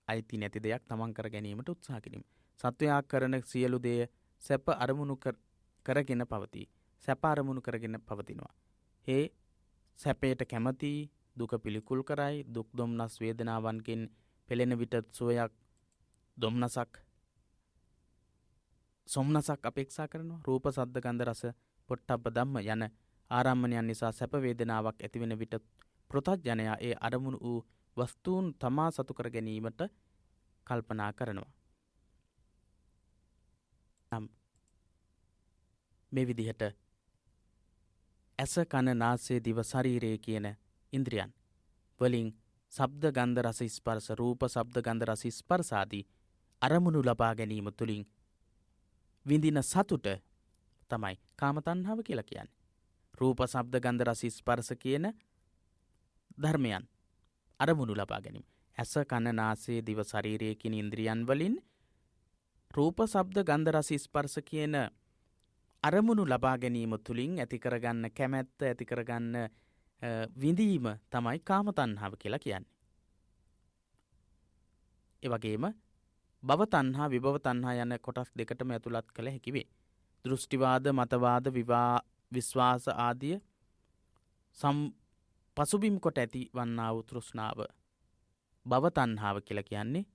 A: අයිති නැති දෙයක් තමන් කර ගැනීමට උත්සාහ කිරීම. සත්වයා කරන සියලු දේ සැප අරමුණු කරගෙන පවතී. සැප අරමුණු කරගෙන පවතිනවා. ඒ සැපයට කැමති දුක පිළිකුල් කරයි. දුක් දුම්නස් වේදනාවන්ගෙන් පෙළෙන විට සුවයක් දුම්නසක් සොම්නසක් අපේක්ෂා කරනවා. රූප සද්ද ගන්ධ රස පොට්ටබ්බ ධම්ම යන ආරම්මණයන් නිසා සැප වේදනාවක් ඇතිවෙන විට පෘථග්ජනයා ඒ අරමුණු වූ වස්තුන් තමා සතු කර ගැනීමට කල්පනා කරනවා. මේ විදිහට ඇස කන නාසය දිව ශරීරය කියන ඉන්ද්‍රියන් වලින් ශබ්ද ගන්ධ රස ස්පර්ශ රූප ශබ්ද ගන්ධ රස ස්පර්ශ ආදී අරමුණු ලබා ගැනීම තුලින් විඳින සතුට තමයි කාම තණ්හාව කියලා කියන්නේ. රූප ශබ්ද ගන්ධ රස ස්පර්ශ කියන ධර්මයන් අරමුණු ලබා ගැනීම. ඇස කන නාසය දිව ශරීරය කියන ඉන්ද්‍රියන් වලින් රූප ශබ්ද ගන්ධ රස ස්පර්ශ කියන අරමුණු ලබා ගැනීම තුලින් ඇති කරගන්න කැමැත්ත ඇති කරගන්න විඳීම තමයි කාම තණ්හාව කියලා කියන්නේ. ඒ වගේම භව තණ්හා විභව තණ්හා යන කොටස් දෙකටම ඇතුළත් කළ හැකි වේ. දෘෂ්ටිවාද මතවාද විශ්වාස ආදිය පසුබිම් කොට ඇති වන්නා වූ තෘෂ්ණාව භව තණ්හාව කියලා කියන්නේ.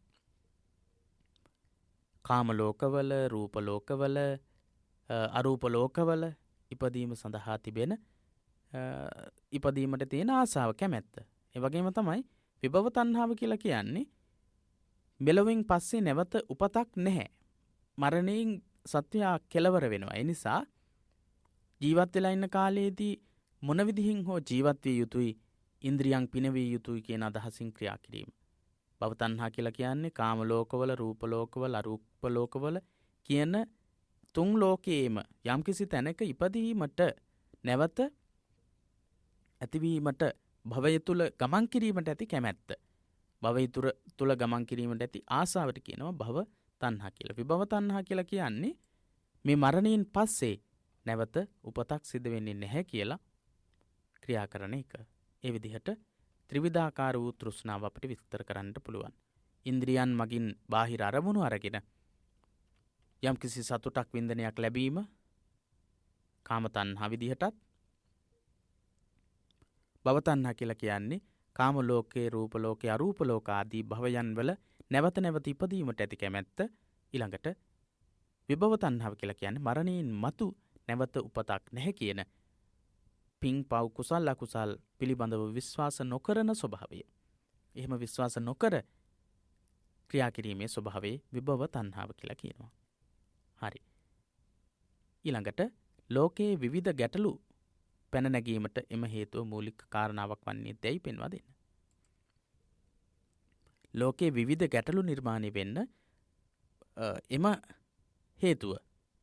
A: කාම ලෝකවල රූප ලෝකවල අරූප ලෝකවල ඉපදීම සඳහා තිබෙන ඉපදීමට තියෙන ආසාව කැමැත්ත. ඒ වගේම තමයි විභව තණ්හාව කියලා කියන්නේ මෙලොවින් පස්සේ නැවත උපතක් නැහැ. මරණයෙන් සත්වයා කෙලවර වෙනවා. ඒ නිසා ජීවත් වෙලා ඉන්න කාලයේදී මොන විදිහින් හෝ ජීවත් විය යුතුයි ඉන්ද්‍රියන් පිනවිය යුතුයි කියන අදහසින් ක්‍රියා කිරීම. භව තණ්හා කියලා කියන්නේ කාම ලෝකවල රූප ලෝකවල අරූප ලෝකවල කියන තුන් ලෝකයේම යම්කිසි තැනක ඉපදීමට නැවත ඇතිවීමට භවය තුල ගමන් කිරීමට ඇති කැමැත්ත. භවය තුල ගමන් කිරීමට ඇති ආසාවට කියනවා භව තණ්හා කියලා. විභව තණ්හා කියලා කියන්නේ මේ මරණයෙන් පස්සේ නැවත උපතක් සිදු වෙන්නේ නැහැ කියලා ක්‍රියා කරන එක. ඒ විදිහට ත්‍රිවිධාකාර වූ තෘෂ්ණාව අපිට විස්තර කරන්න පුළුවන්. ඉන්ද්‍රියන් මගින් බාහිර අරමුණු අරගෙන යම්කිසි සතුටක් වින්දනයක් ලැබීම කාම තණ්හා විදිහටත්, භව තණ්හා කියලා කියන්නේ කාම ලෝකේ රූප ලෝකේ අරූප ලෝක ආදී භවයන් වල නැවත නැවත ඉපදීමට ඇති කැමැත්ත. ඊළඟට විභව තණ්හාව කියලා කියන්නේ මරණයෙන් මතු නැවත උපතක් නැහැ කියන පිං පව් කුසල් අකුසල් පිළිබඳව විශ්වාස නොකරන ස්වභාවය. එහෙම විශ්වාස නොකර ක්‍රියා කිරීමේ ස්වභාවයේ විභව තණ්හාව කියලා කියනවා. හරි. ඊළඟට ලෝකයේ විවිධ ගැටලු පැන නැගීමට එම හේතුව මූලික කාරණාවක් වන්නේ දැයි පෙන්වා දෙන්න. ලෝකයේ විවිධ ගැටලු නිර්මාණය වෙන්න එම හේතුව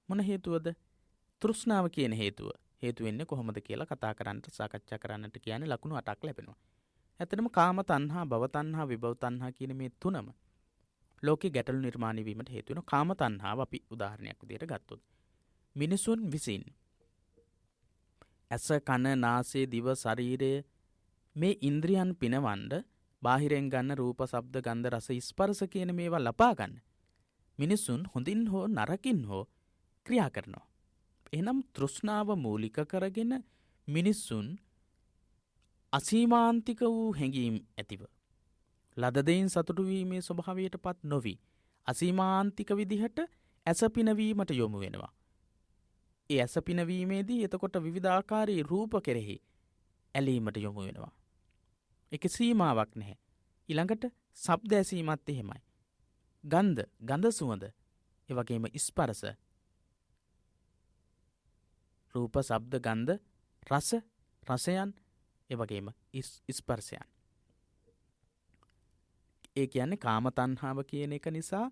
A: මොන හේතුවද? තෘෂ්ණාව කියන හේතුව. හේතු වෙන්නේ කොහොමද කියලා කතා කරන්නට සාකච්ඡා කරන්නට කියන්නේ ලකුණු 8ක් ලැබෙනවා. ඇත්තටම කාම තණ්හා, භව තණ්හා, විභව තණ්හා කියන මේ තුනම ලෝකේ ගැටලු නිර්මාණය වීමට හේතු වෙනවා. කාම තණ්හාව අපි උදාහරණයක් විදිහට ගත්තොත් මිනිසුන් විසින් ඇස කන නාසය දිව ශරීරය මේ ඉන්ද්‍රියන් පිනවන්න බාහිරෙන් ගන්න රූප ශබ්ද ගන්ධ රස ස්පර්ශ කියන මේවා ලබා ගන්න මිනිසුන් හොඳින් හෝ නරකින් හෝ ක්‍රියා කරනවා. එහෙනම් තෘෂ්ණාව මූලික කරගෙන මිනිසුන් අසීමාන්තික වූ හැඟීම් ඇතිව ලද දෙයින් සතුටු වීමේ ස්වභාවයට පත් නොවි අසීමාන්තික විදිහට ඇස පිනවීමට යොමු වෙනවා. ඒ ඇස පිනවීමේදී එතකොට විවිධාකාරී රූප කෙරෙහි ඇලීමට යොමු වෙනවා. ඒක සීමාවක් නැහැ. ඊළඟට ශබ්ද ඇසීමත් එහෙමයි. ගන්ධ සුවඳ, ඒ වගේම ස්පර්ශ, රූප ශබ්ද ගන්ධ රසයන්, ඒ වගේම ස්පර්ශයන්. ඒ කියන්නේ කාම තණ්හාව කියන එක නිසා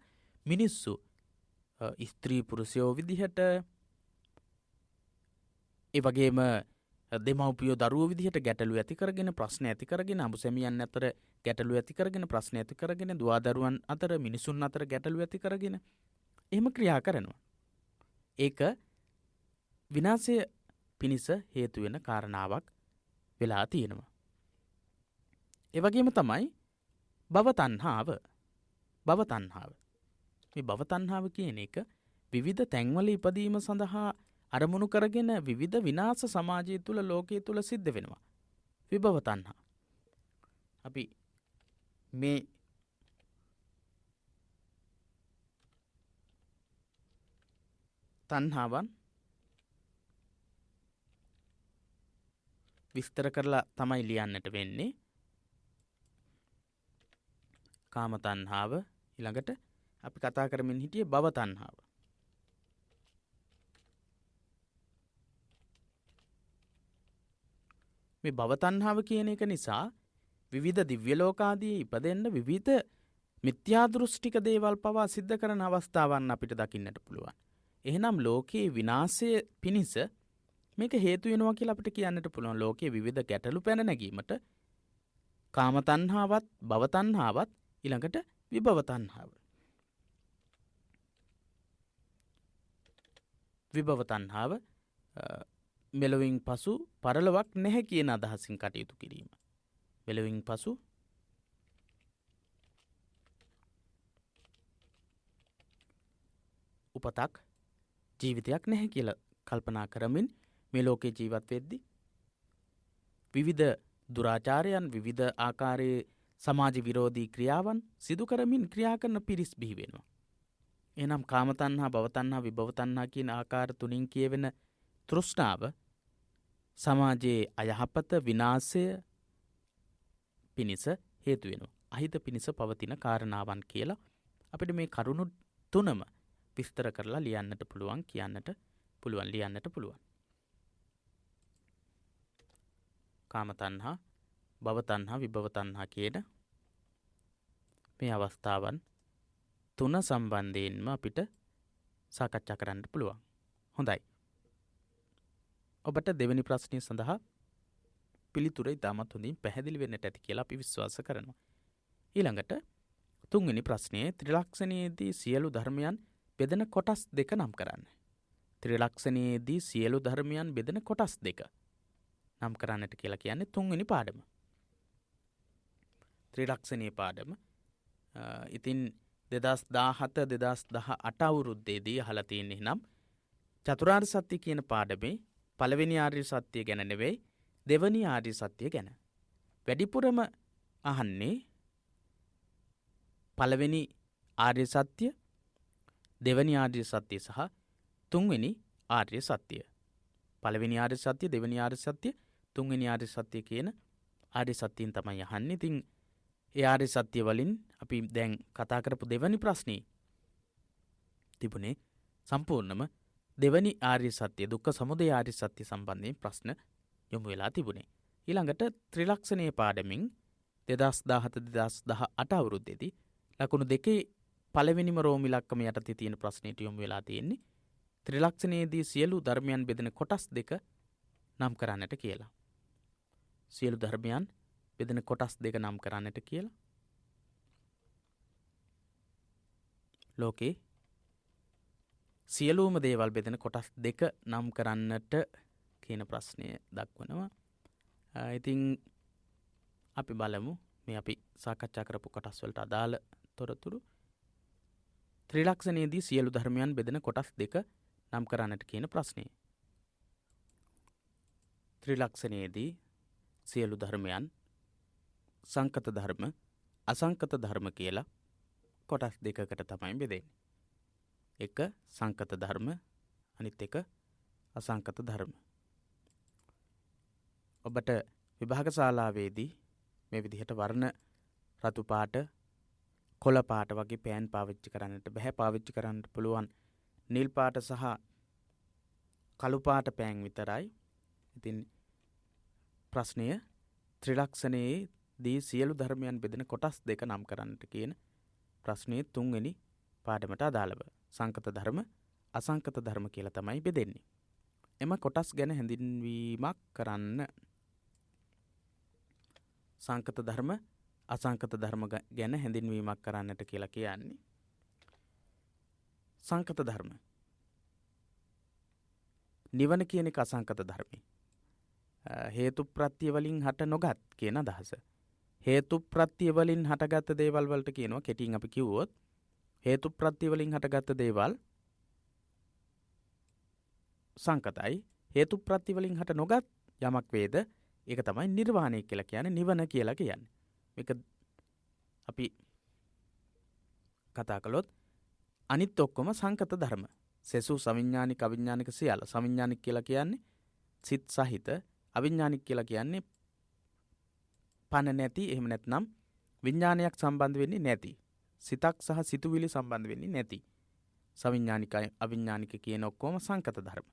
A: මිනිස්සු ස්ත්‍රී පුරුෂයෝ විදිහට, ඒ වගේම දෙමව්පියෝ දරුවෝ විදිහට ගැටලු ඇති කරගෙන ප්‍රශ්න ඇති කරගෙන අඹසැමියන් අතර ගැටලු ඇති කරගෙන ප්‍රශ්න ඇති කරගෙන දුවදරුවන් අතර මිනිසුන් අතර ගැටලු ඇති කරගෙන එහෙම ක්‍රියා කරනවා. ඒක විනාශය පිණිස හේතු වෙන කාරණාවක් වෙලා තියෙනවා. ඒ වගේම තමයි භව තණ්හාව. භව තණ්හාව. මේ භව තණ්හාව කියන එක විවිධ තැන්වල ඉපදීම සඳහා අරමුණු කරගෙන විවිධ විනාශ සමාජය තුළ ලෝකයේ තුළ සිද්ධ වෙනවා. විභව තණ්හා. අපි මේ තණ්හාවන් විස්තර කරලා තමයි ලියන්නට වෙන්නේ. කාම තණ්හාව ඊළඟට අපි කතා කරමින් හිටියේ භව තණ්හාව. මේ භව තණ්හාව කියන එක නිසා විවිධ දිව්‍ය ලෝකාදී ඉපදෙන්න විවිධ මිත්‍යා දෘෂ්ටික දේවල් පවා සිද්ධ කරන අවස්ථාවන් අපිට දකින්නට පුළුවන්. එහෙනම් ලෝකයේ විනාශය පිණිස මේක හේතු වෙනවා කියලා අපිට කියන්නට පුළුවන්. ලෝකයේ විවිධ ගැටලු පැන නැගීමට කාම තණ්හාවත් භව තණ්හාවත් ඊළඟට විභව තණ්හාව. විභව තණ්හාව මෙලොවින් පසු පරලොවක් නැහැ කියන අදහසින් කටයුතු කිරීම. මෙලොවින් පසු උපතක් ජීවිතයක් නැහැ කියලා කල්පනා කරමින් මේ ලෝකේ ජීවත් වෙද්දී විවිධ දුරාචාරයන් විවිධ ආකාරයේ සමාජ විරෝධී ක්‍රියාවන් සිදු කරමින් ක්‍රියා කරන පිරිස් බිහි වෙනවා. එහෙනම් කාම තණ්හා, භව තණ්හා, විභව තණ්හා කියන ආකාර තුنين කියවෙන තෘෂ්ණාව සමාජයේ අයහපත විනාශය පිණිස හේතු වෙනවා. අහිත පිණිස පවතින කාරණාවන් කියලා අපිට මේ කරුණු තුනම විස්තර කරලා ලියන්නට පුළුවන්, කියන්නට පුළුවන්, ලියන්නට පුළුවන්. කාම තණ්හා, භව තණ්හා, විභව තණ්හා කියන මේ අවස්ථාවන් තුන සම්බන්ධයෙන්ම අපිට සාකච්ඡා කරන්න පුළුවන්. හොඳයි. ඔබට දෙවෙනි ප්‍රශ්නය සඳහා පිළිතුර ඉතාමත් හොඳින් පැහැදිලි වෙන්නට ඇති කියලා අපි විශ්වාස කරනවා. ඊළඟට තුන්වෙනි ප්‍රශ්නයේ ත්‍රිලක්ෂණයේදී සියලු ධර්මයන් බෙදෙන කොටස් දෙක නම් කරන්න. ත්‍රිලක්ෂණයේදී සියලු ධර්මයන් බෙදෙන කොටස් දෙක නම් කරන්නට කියලා කියන්නේ තුන්වෙනි පාඩම. ත්‍රිලක්ෂණීය පාඩම. ඉතින් 2017-2018 අවුරුද්දේදී අහලා තියෙන්නේ නම් චතුරාර්ය සත්‍ය කියන පාඩමේ පළවෙනි ආර්ය සත්‍ය ගැන නෙවෙයි දෙවෙනි ආර්ය සත්‍ය ගැන. වැඩිපුරම අහන්නේ පළවෙනි ආර්ය සත්‍ය, දෙවෙනි ආර්ය සත්‍ය සහ තුන්වෙනි ආර්ය සත්‍ය. පළවෙනි ආර්ය සත්‍ය, දෙවෙනි ආර්ය සත්‍ය, තුන්වෙනි ආර්ය සත්‍ය කියන ආර්ය සත්‍යයෙන් තමයි අහන්නේ. ඉතින් ඒ ආර්ය සත්‍ය වලින් අපි දැන් කතා කරපු දෙවෙනි ප්‍රශ්නේ තිබුණේ සම්පූර්ණම දෙවෙනි ආර්ය සත්‍ය, දුක්ඛ සමුදය ආර්ය සත්‍ය සම්බන්ධයෙන් ප්‍රශ්න යොමු වෙලා තිබුණේ. ඊළඟට ත්‍රිලක්ෂණීය පාඩමින් 2017-2018 අවුරුද්දේදී ලකුණු දෙකේ පළවෙනිම රෝම ඉලක්කම යටතේ තියෙන ප්‍රශ්නෙට යොමු වෙලා තියෙන්නේ ත්‍රිලක්ෂණයේදී සියලු ධර්මයන් බෙදෙන කොටස් දෙක නම් කරන්නට කියලා. සියලු ධර්මයන් බෙදෙන කොටස් දෙක නම් කරන්නට කියලා. ලෝකේ සියලුම දේවල් බෙදෙන කොටස් දෙක නම් කරන්නට කියන ප්‍රශ්නය දක්වනවා. ඉතින් අපි බලමු මේ අපි සාකච්ඡා කරපු කොටස් වලට අදාළ තොරතුරු. ත්‍රිලක්ෂණයේදී සියලු ධර්මයන් බෙදෙන කොටස් දෙක නම් කරන්නට කියන ප්‍රශ්නය. ත්‍රිලක්ෂණයේදී සියලු ධර්මයන් සංකත ධර්ම, අසංකත ධර්ම කියලා කොටස් දෙකකට තමයි බෙදෙන්නේ. එක සංකත ධර්ම, අනිත් එක අසංකත ධර්ම. ඔබට විභාග ශාලාවේදී මේ විදිහට වර්ණ රතු පාට, කොළ පාට වගේ පෑන් පාවිච්චි කරන්නට බෑ. පාවිච්චි කරන්න පුළුවන් නිල් පාට සහ කළු පාට පෑන් විතරයි. ඉතින් ප්‍රශ්නය ත්‍රිලක්ෂණයේදී සියලු ධර්මයන් බෙදෙන කොටස් දෙක නම් කරන්නට කියන ප්‍රශ්නයේ තුන්වෙනි පාඩමට අදාළව සංකත ධර්ම, අසංකත ධර්ම කියලා තමයි බෙදෙන්නේ. එම කොටස් ගැන හැඳින්වීමක් කරන්න. සංකත ධර්ම, අසංකත ධර්ම ගැන හැඳින්වීමක් කරන්නට කියලා කියන්නේ. සංකත ධර්ම නිවන කියන එක අසංකත ධර්මයි. හේතු ප්‍රත්‍ය වලින් හට නොගත් කියන අදහස. හේතු ප්‍රත්‍ය වලින් හටගත් දේවල් වලට කියනවා කෙටියෙන් අපි කිව්වොත් හේතු ප්‍රත්‍ය වලින් හටගත් දේවල් සංකතයි. හේතු ප්‍රත්‍ය වලින් හට නොගත් යමක් වේද ඒක තමයි නිර්වාණය කියලා කියන්නේ, නිවන කියලා කියන්නේ. මේක අපි කතා කළොත් අනිත් ඔක්කොම සංකත ධර්ම. සෙසු සවිඥානික අවිඥානික සියල්ල. සවිඥානික කියලා කියන්නේ සිත් සහිත, අවිඥානික කියලා කියන්නේ පණ නැති, එහෙම නැත්නම් විඥානයක් සම්බන්ධ වෙන්නේ නැති. සිතක් සහ සිතුවිලි සම්බන්ධ වෙන්නේ නැති. සවිඥානිකයි අවිඥානික කියන ඔක්කොම සංකත ධර්ම.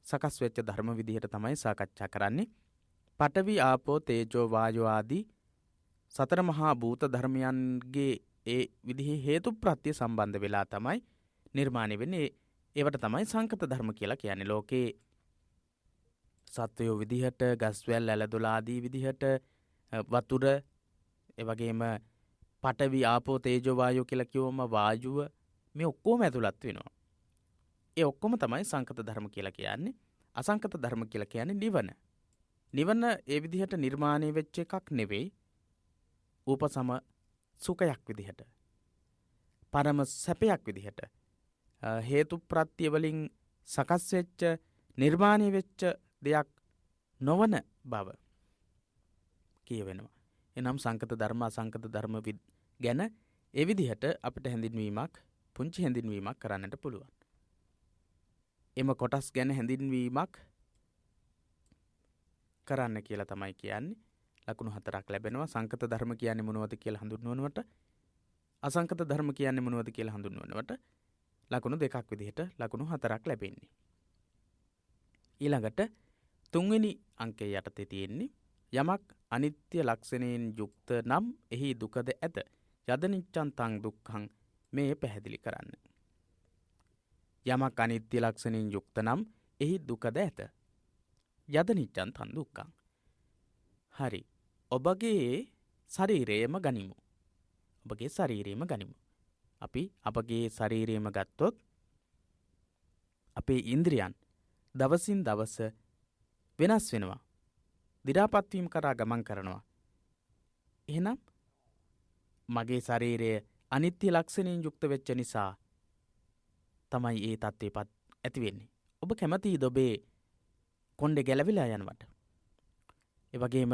A: සකස් වෙච්ච ධර්ම විදිහට තමයි සාකච්ඡා කරන්නේ. පඨවි ආපෝ තේජෝ වායෝ ආදී සතර මහා භූත ධර්මයන්ගේ ඒ විදිහේ හේතු ප්‍රත්‍ය සම්බන්ධ වෙලා තමයි නිර්මාණය වෙන්නේ. ඒවට තමයි සංකත ධර්ම කියලා කියන්නේ. ලෝකේ සත්වයෝ විදිහට ගස්වැල් ඇලදොල ආදී විදිහට වතුර, ඒ වගේම පඨවි ආපෝ තේජෝ වායෝ කියලා කිව්වම වායුව, මේ ඔක්කොම ඇතුළත් වෙනවා. ඒ ඔක්කොම තමයි සංකත ධර්ම කියලා කියන්නේ. අසංකත ධර්ම කියලා කියන්නේ නිවන. නිවන ඒ විදිහට නිර්මාණය වෙච්ච එකක් නෙවෙයි. උපසම සුඛයක් විදිහට, පරම සැපයක් විදිහට, හේතු ප්‍රත්‍ය වලින් සකස් වෙච්ච නිර්මාණය වෙච්ච දෙයක් නොවන බව කියවෙනවා. එනම් සංකත ධර්ම අසංකත ධර්ම ගැන ඒ විදිහට අපිට හැඳින්වීමක්, පුංචි හැඳින්වීමක් කරන්නට පුළුවන්. එම කොටස් ගැන හැඳින්වීමක් කරන්න කියලා තමයි කියන්නේ. ලකුණු 4ක් ලැබෙනවා. සංකත ධර්ම කියන්නේ මොනවද කියලා හඳුන්වනවට, අසංකත ධර්ම කියන්නේ මොනවද කියලා හඳුන්වනවට ලකුණු 2ක් විදිහට ලකුණු 4ක් ලැබෙන්නේ. ඊළඟට 3 වෙනි අංකයේ යටතේ තියෙන්නේ යමක් අනිත්‍ය ලක්ෂණයෙන් යුක්ත නම් එහි දුකද ඇත. යදනිච්ඡං තං දුක්ඛං, මේ පැහැදිලි කරන්න. යමක් අනිත්‍ය ලක්ෂණයෙන් යුක්ත නම් එහි දුකද ඇත. යදනිච්ඡං තං දුක්ඛං. හරි. ඔබගේ ශරීරයම ගනිමු. ඔබගේ ශරීරයම ගනිමු. අපි අපගේ ශරීරයම ගත්තොත් අපේ ඉන්ද්‍රියන් දවසින් දවස වෙනස් වෙනවා. දි รา පත් වීම කරා ගමන් කරනවා. එහෙනම් මගේ ශරීරය අනිත්‍ය ලක්ෂණයෙන් යුක්ත වෙච්ච නිසා තමයි ඒ තත්ත්වයටපත් ඇති වෙන්නේ. ඔබ කැමතිද ඔබේ කොණ්ඩේ ගැලවිලා යනවට? ඒ වගේම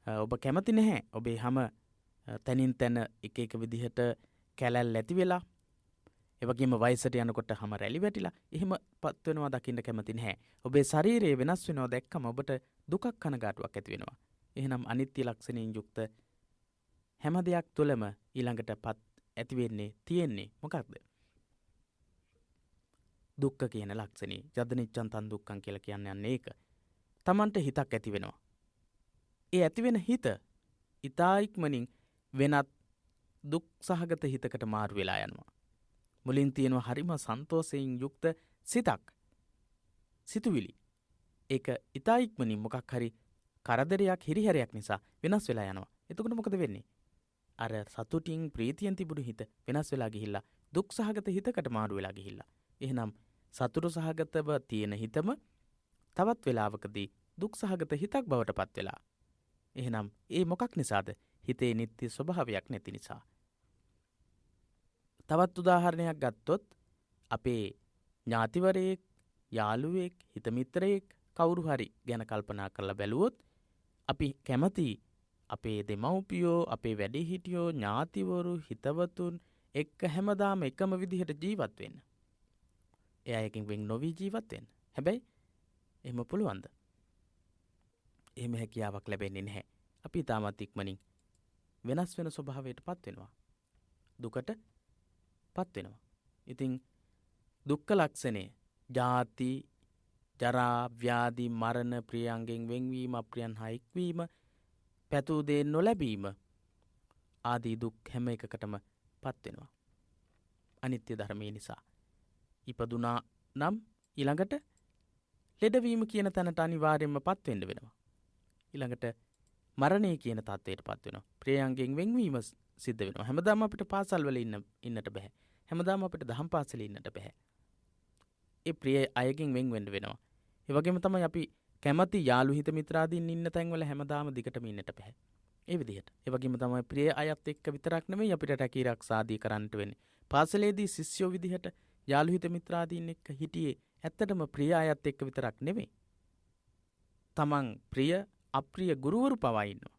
A: ඔබ කැමති නැහැ ඔබේ හැම තනින් තන එක එක විදිහට කැලැල් ඇති වෙලා, ඒ වගේම වයසට යනකොට හැම රැලි වැටිලා එහෙම පත් වෙනවා දකින්න කැමති නැහැ. ඔබේ ශරීරය වෙනස් වෙනවා දැක්කම ඔබට දුකක් කනගාටුවක් ඇති වෙනවා. එහෙනම් අනිත්‍ය ලක්ෂණයෙන් යුක්ත හැම දෙයක් තුළම ඊළඟටපත් ඇති වෙන්නේ තියෙන්නේ මොකක්ද? දුක්ඛ කියන ලක්ෂණේ. යදනිච්ඡං තං දුක්ඛං කියලා කියන්නේ ඒක. Tamanට හිතක් ඇති වෙනවා. ඒ ඇති වෙන හිත ඊතා ඉක්මනින් වෙනත් දුක් සහගත හිතකට මාරු වෙලා යනවා. මුලින් තියෙනවා හරිම සන්තෝෂයෙන් යුක්ත සිතක්, සිතුවිලි. ඒක ඊතා ඉක්මනින් මොකක් හරි කරදරයක්, හිරිහැරයක් නිසා වෙනස් වෙලා යනවා. එතකොට මොකද වෙන්නේ? අර සතුටින් ප්‍රීතියෙන් තිබුණු හිත වෙනස් වෙලා ගිහිල්ලා දුක් සහගත හිතකට මාරු වෙලා ගිහිල්ලා. එහෙනම් සතුට සහගතව තියෙන හිතම තවත් වෙලාවකදී දුක් සහගත හිතක් බවට පත් වෙලා. එහෙනම් ඒ මොකක් නිසාද? හිතේ නිත්‍ය ස්වභාවයක් නැති නිසා. තවත් උදාහරණයක් ගත්තොත් අපේ ඥාතිවරයෙක්, යාළුවෙක්, හිතමිත්‍රයෙක් කවුරු හරි ගැන කල්පනා කරලා බැලුවොත් අපි කැමති අපේ දෙමව්පියෝ, අපේ වැඩිහිටියෝ, ඥාතිවරු, හිතවතුන් එක්ක හැමදාම එකම විදිහට ජීවත් වෙන්න. එයා එකකින් වෙන් නොවි ජීවත් වෙන්න. හැබැයි එහෙම පුළුවන්ද? එහෙම හැකියාවක් ලැබෙන්නේ නැහැ. අපි තාමත් ඉක්මනින් වෙනස් වෙන ස්වභාවයටපත් වෙනවා. දුකටපත් වෙනවා. ඉතින් දුක්ඛ ලක්ෂණය ජාති, ජරා, ව්‍යාධි, මරණ, ප්‍රියයන්ගෙන් වෙන්වීම, අප්‍රියයන් හා එක්වීම, පැතූ දේ නොලැබීම ආදී දුක් හැම එකකටම පත් වෙනවා. අනිත්‍ය ධර්මයේ නිසා. ඉපදුනා නම් ඊළඟට ලෙඩවීම කියන තැනට අනිවාර්යයෙන්ම පත් වෙන්න වෙනවා. ඊළඟට මරණය කියන තත්ත්වයටපත් වෙනවා. ප්‍රියයන්ගෙන් වෙන්වීම සිද්ධ වෙනවා. හැමදාම අපිට පාසල් වල ඉන්නට බෑ. හැමදාම අපිට දහම් පාසලේ ඉන්නට බෑ. ඒ ප්‍රිය අයගෙන් වෙන් වෙන්න වෙනවා. ඒ වගේම තමයි අපි කැමති යාළු හිත මිත්‍රාදීන් ඉන්න තැන්වල හැමදාම දිගටම ඉන්නට බෑ. ඒ විදිහට. ඒ වගේම තමයි ප්‍රිය අයත් එක්ක විතරක් නෙමෙයි අපිට රැකී ආරක්ෂාදී කරන්නට වෙන්නේ. පාසලේදී ශිෂ්‍යෝ විදිහට යාළු හිත මිත්‍රාදීන් එක්ක හිටියේ ඇත්තටම ප්‍රිය අයත් එක්ක විතරක් නෙමෙයි. තමන් ප්‍රිය අප්‍රිය ගුරුවරු පවා ඉන්නවා.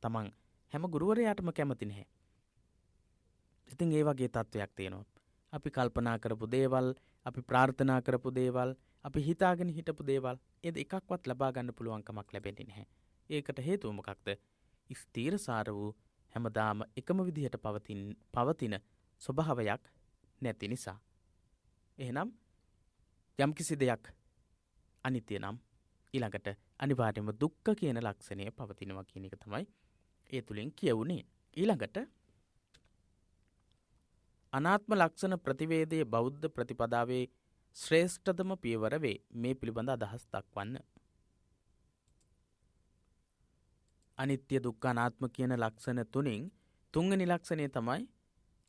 A: තමන් හැම ගුරුවරයාටම කැමති නැහැ. ඉතින් ඒ වගේ තත්වයක් තියෙනවා. අපි කල්පනා කරපු දේවල්, අපි ප්‍රාර්ථනා කරපු දේවල්, අපි හිතාගෙන හිටපු දේවල් ඒ එකක්වත් ලබා ගන්න පුළුවන් කමක් ලැබෙන්නේ නැහැ. ඒකට හේතුව මොකක්ද? ස්ථීරසාර වූ හැමදාම එකම විදිහට පවතින ස්වභාවයක් නැති නිසා. එහෙනම් යම්කිසි දෙයක් අනිත්‍ය නම් ඊළඟට අනිවාර්යයෙන්ම දුක්ඛ කියන ලක්ෂණය පවතිනවා කියන එක තමයි ඒ තුලින් කියවුනේ. ඊළඟට අනාත්ම ලක්ෂණ ප්‍රතිවේදයේ බෞද්ධ ප්‍රතිපදාවේ ශ්‍රේෂ්ඨතම පියවර වේ. මේ පිළිබඳ අදහස් දක්වන්න. අනිත්‍ය දුක්ඛ අනාත්ම කියන ලක්ෂණ තුنين තුන්වෙනි ලක්ෂණය තමයි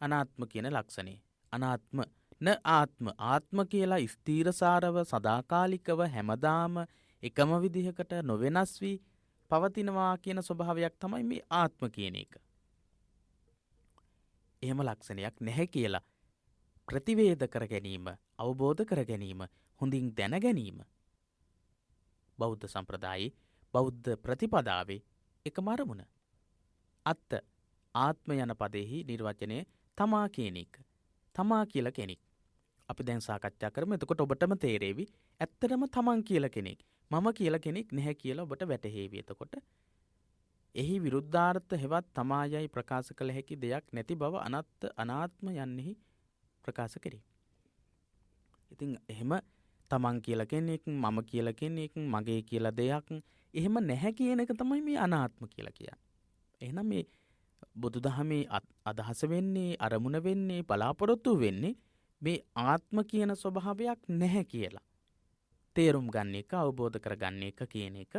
A: අනාත්ම කියන ලක්ෂණය. අනාත්ම න ආත්ම ආත්ම කියලා ස්ථීරසාරව සදාකාලිකව හැමදාම එකම විදිහකට නොවෙනස් වී පවතිනවා කියන ස්වභාවයක් තමයි මේ ආත්ම කියන එක. එහෙම ලක්ෂණයක් නැහැ කියලා ප්‍රතිවේද කර ගැනීම, අවබෝධ කර ගැනීම, හොඳින් දැන ගැනීම බෞද්ධ සම්ප්‍රදායේ බෞද්ධ ප්‍රතිපදාවේ එකම අරමුණ. අත්ත ආත්ම යන පදෙහි නිර්වචනය තමා කියන එක. තමා කියලා කෙනෙක්. අපි දැන් සාකච්ඡා කරමු. එතකොට ඔබටම තේරෙවි ඇත්තටම තමන් කියලා කෙනෙක්, මම කියලා කෙනෙක් නැහැ කියලා ඔබට වැටහෙවි. එතකොට එහි විරුද්ධාර්ථ හෙවත් තමායයි ප්‍රකාශ කළ හැකි දෙයක් නැති බව අනාත්ම යන්නෙහි ප්‍රකාශ කරේ. ඉතින් එහෙම තමන් කියලා කෙනෙක්, මම කියලා කෙනෙක්, මගේ කියලා දෙයක් එහෙම නැහැ කියන එක තමයි මේ අනාත්ම කියලා කියන්නේ. එහෙනම් මේ බුදුදහමේ අදහස වෙන්නේ, අරමුණ වෙන්නේ, බලාපොරොත්තු වෙන්නේ මේ ආත්ම කියන ස්වභාවයක් නැහැ කියලා තේරුම් ගන්න එක, අවබෝධ කරගන්න එක කියන එක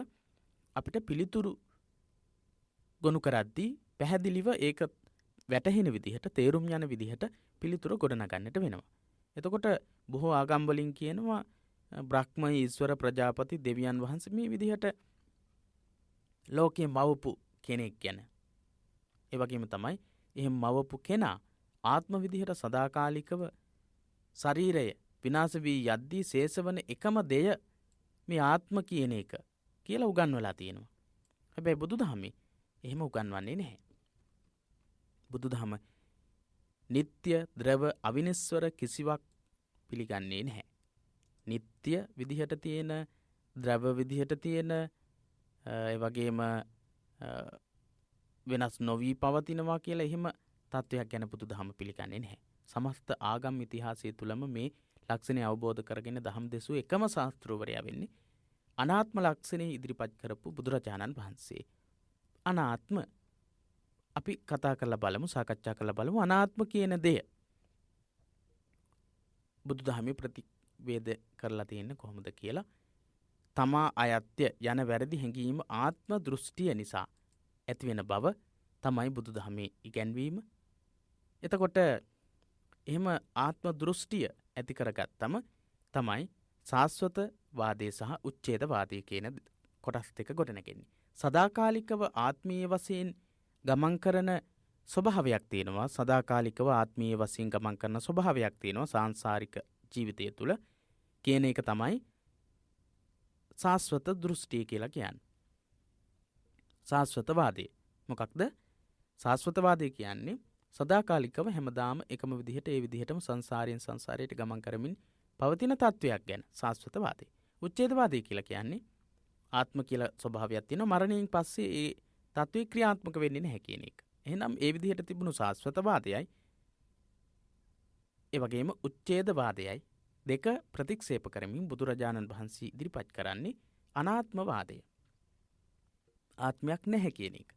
A: අපිට පිළිතුරු ගොනු කරද්දී පැහැදිලිව ඒක වැටහෙන විදිහට, තේරුම් යන විදිහට පිළිතුරු ගොඩනගන්නට වෙනවා. එතකොට බොහෝ ආගම් වලින් කියනවා බ්‍රහ්ම, ඊශ්වර, ප්‍රජාපති, දෙවියන් වහන්සේ මේ විදිහට ලෝකේ මවපු කෙනෙක් ගැන. ඒ වගේම තමයි එහෙම මවපු කෙනා ආත්ම විදිහට සදාකාලිකව ශරීරය විනාශ වී යද්දී ශේෂවන එකම දෙය මේ ආත්ම කියන එක කියලා උගන්වලා තියෙනවා. හැබැයි බුදුදහමේ එහෙම උගන්වන්නේ නැහැ. බුදුදහම නিত্য, ද්‍රව, අවිනස්වර කිසිවක් පිළිගන්නේ නැහැ. නিত্য විදිහට තියෙන, ද්‍රව විදිහට තියෙන, ඒ වගේම වෙනස් නොවී පවතිනවා කියලා එහෙම තත්වයක් ගැන බුදුදහම පිළිගන්නේ නැහැ. සමස්ත ආගම් ඉතිහාසය තුලම මේ ලක්ෂණය අවබෝධ කරගෙන දහම් දෙසූ එකම ශාස්ත්‍රවරයා වෙන්නේ අනාත්ම ලක්ෂණය ඉදිරිපත් කරපු බුදුරජාණන් වහන්සේ. අනාත්ම අපි කතා කරලා බලමු, සාකච්ඡා කරලා බලමු. අනාත්ම කියන දෙය බුදුදහමේ ප්‍රතිවේද කරලා තියෙන්නේ කොහොමද කියලා. තමා අයත්‍ය යන වැරදි හැඟීම ආත්ම දෘෂ්ටිය නිසා ඇතිවෙන බව තමයි බුදුදහමේ ඉගැන්වීම. එතකොට එහෙම ආත්ම දෘෂ්ටිය ඇති කරගත්තම තමයි සාස්වත වාදය සහ උච්ඡේද වාදය කියන කොටස් දෙක ගොඩනැගෙන්නේ. සදාකාලිකව ආත්මීය වශයෙන් ගමන් කරන ස්වභාවයක් තියෙනවා. සදාකාලිකව ආත්මීය වශයෙන් ගමන් කරන ස්වභාවයක් තියෙනවා සාංශාරික ජීවිතය තුළ කියන එක තමයි සාස්වත දෘෂ්ටිය කියලා කියන්නේ. සාස්වතවාදය මොකක්ද? සාස්වතවාදය කියන්නේ සදාකාලිකව හැමදාම එකම විදිහට ඒ විදිහටම සංසාරයෙන් සංසාරයට ගමන් කරමින් පවතින තත්වයක් ගැන සාස්වතවාදය. උච්ඡේදවාදය කියලා කියන්නේ ආත්ම කියලා ස්වභාවයක් තියෙනවා. මරණයෙන් පස්සේ ඒ තත්ත්වේ ක්‍රියාත්මක වෙන්නේ නැහැ කියන එක. එහෙනම් ඒ විදිහට තිබුණු සාස්වතවාදයයි ඒ වගේම උච්ඡේදවාදයයි දෙක ප්‍රතික්ෂේප කරමින් බුදුරජාණන් වහන්සේ ඉදිරිපත් කරන්නේ අනාත්මවාදය. ආත්මයක් නැහැ කියන එක.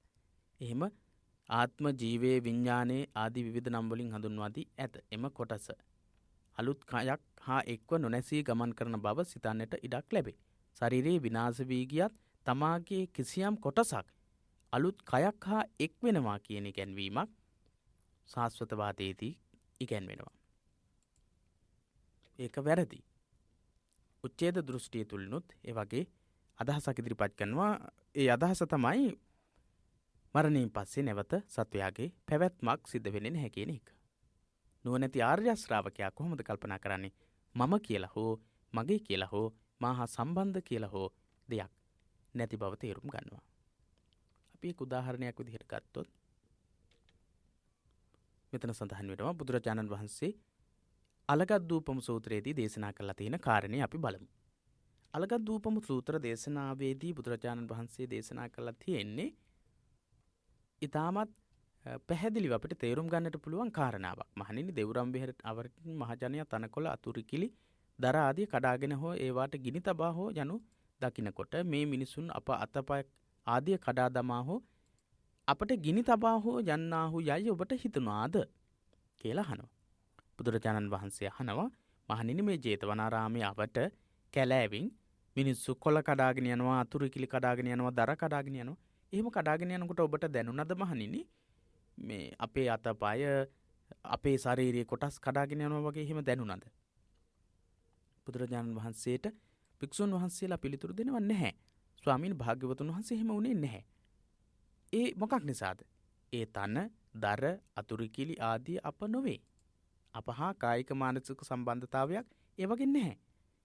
A: එහෙම ආත්ම, ජීවේ, විඥානයේ ආදී විවිධ නම් වලින් හඳුන්වා දී ඇත. එම කොටස අලුත් කයක් හා එක්ව නොනැසී ගමන් කරන බව සිතන්නට ඉඩක් ලැබේ. ශරීරයේ විනාශ වී ගියත් තමාගේ කිසියම් කොටසක් අලුත් කයක් හා එක් වෙනවා කියන ඉගැන්වීමක් සාස්වතවාදයේදී ඉගැන්වෙනවා. ඒක වැරදි. උච්ඡේද දෘෂ්ටිය තුලිනුත් ඒ වගේ අදහසක් ඉදිරිපත් කරනවා. ඒ අදහස තමයි මරණයෙන් පස්සේ නැවත සත්වයාගේ පැවැත්මක් සිද්ධ වෙන්නේ නැහැ කියන එක. නුවණැති ආර්ය ශ්‍රාවකයා කොහොමද කල්පනා කරන්නේ? මම කියලා හෝ මගේ කියලා හෝ මාහා සම්බන්ධ කියලා හෝ දෙයක් නැති බව තේරුම් ගන්නවා. අපි එක උදාහරණයක් විදිහට ගත්තොත් මෙතන සඳහන් වෙනවා බුදුරජාණන් වහන්සේ අලගද්දූපම සූත්‍රයේදී දේශනා කරලා තියෙන කාරණේ අපි බලමු. අලගද්දූපම සූත්‍ර දේශනාවේදී බුදුරජාණන් වහන්සේ දේශනා කරලා තියෙන්නේ ඊටමත් පැහැදිලිව අපිට තේරුම් ගන්නට පුළුවන් කාරණාවක්. මහණෙනි දෙවුරම් වෙහෙරට අවරින් මහජනයා තනකොළ අතුරුකිලි දර ආදී කඩාගෙන හෝ ඒවාට ගිනි තබා හෝ යනු දකින්නකොට මේ මිනිසුන් අප අතපය ආදී කඩා දමා හෝ අපට ගිනි තබා හෝ යන්නාහු යයි ඔබට හිතුණාද කියලා අහනවා. බුදුරජාණන් වහන්සේ අහනවා මහණෙනි මේ ජේතවනාරාමයේ අපට කැලෑවින් මිනිස්සු කොළ කඩාගෙන යනවා අතුරුකිලි කඩාගෙන යනවා දර කඩාගෙන යනවා. එහෙම කඩාගෙන යනකොට ඔබට දැනුණාද මහණෙනි මේ අපේ අතපය අපේ ශාරීරික කොටස් කඩාගෙන යනවා වගේ එහෙම දැනුණාද? බුදුරජාණන් වහන්සේට භික්ෂුන් වහන්සේලා පිළිතුරු දෙනව නැහැ. ස්වාමීන් භාග්‍යවතුන් වහන්සේ එහෙම උනේ නැහැ. ඒ මොකක් නිසාද? ඒ තන, දර, අතුරුකිලි ආදී අප නොවේ. අපහා කායික මානසික සම්බන්ධතාවයක් ඒ වගේ නැහැ.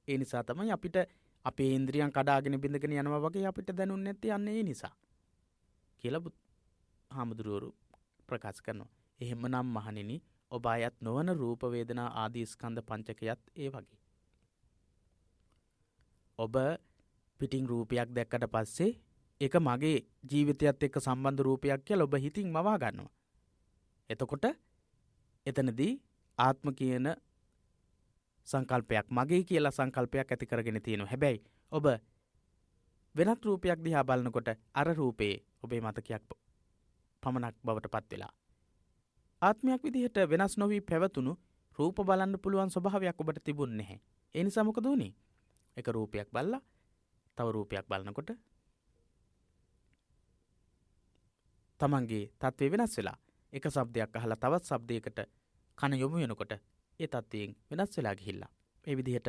A: ඒ නිසා තමයි අපිට අපේ ඉන්ද්‍රියන් කඩාගෙන බිඳගෙන යනවා වගේ අපිට දැනුන්නේ නැත්තේ යන්නේ ඒ නිසා. කියලා හාමුදුරුවෝ ප්‍රකාශ කරනවා. එහෙමනම් මහණෙනි ඔබ අයත් නොවන රූප වේදනා ආදී ස්කන්ධ පංචකයත් ඒ වගේ. ඔබ පිටින් රූපයක් දැක්කට පස්සේ ඒක මගේ ජීවිතයත් එක්ක සම්බන්ධ රූපයක් කියලා ඔබ හිතින් මවා ගන්නවා. එතකොට එතනදී ආත්ම කියන සංකල්පයක් මගේ කියලා සංකල්පයක් ඇති කරගෙන තියෙනවා. හැබැයි ඔබ වෙනත් රූපයක් දිහා බලනකොට අර රූපේ ඔබේ මතකයක් පමණක් බවට පත් වෙලා ආත්මයක් විදිහට වෙනස් නොවි පැවතුණු රූප බලන්න පුළුවන් ස්වභාවයක් ඔබට තිබුණේ නැහැ. ඒ නිසා මොකද වුනේ? එක රූපයක් බලලා තව රූපයක් බලනකොට තමන්ගේ තත්ත්වය වෙනස් වෙලා එක ශබ්දයක් අහලා තවත් ශබ්දයකට කන යොමු වෙනකොට ඒ තත්ත්වයෙන් වෙනස් වෙලා ගිහිල්ලා මේ විදිහට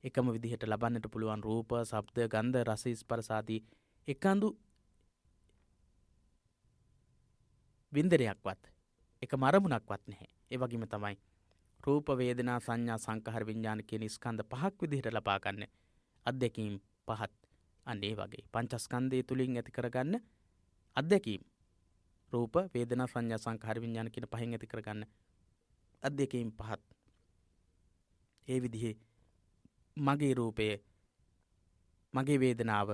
A: එකම විදිහට ලබන්නට පුළුවන් රූප, ශබ්ද, ගන්ධ, රස, ස්පර්ශ ආදී එකඳු වින්දනයක්වත් එකම අරමුණක්වත් නැහැ. ඒ වගේම තමයි රූප, වේදනා, සංඥා, සංඛාර, විඥාන කියන ස්කන්ධ පහක් විදිහට ලබා ගන්න අත්දැකීම් පහත්. අන්න ඒ වගේ පංචස්කන්ධය තුලින් ඇති කරගන්න අත්දැකීම් රූප, වේදනා, සංඥා, සංඛාර, විඥාන කියන පහෙන් ඇති කරගන්න අත්දැකීම් පහත්. ඒ විදිහේ මගේ රූපය, මගේ වේදනාව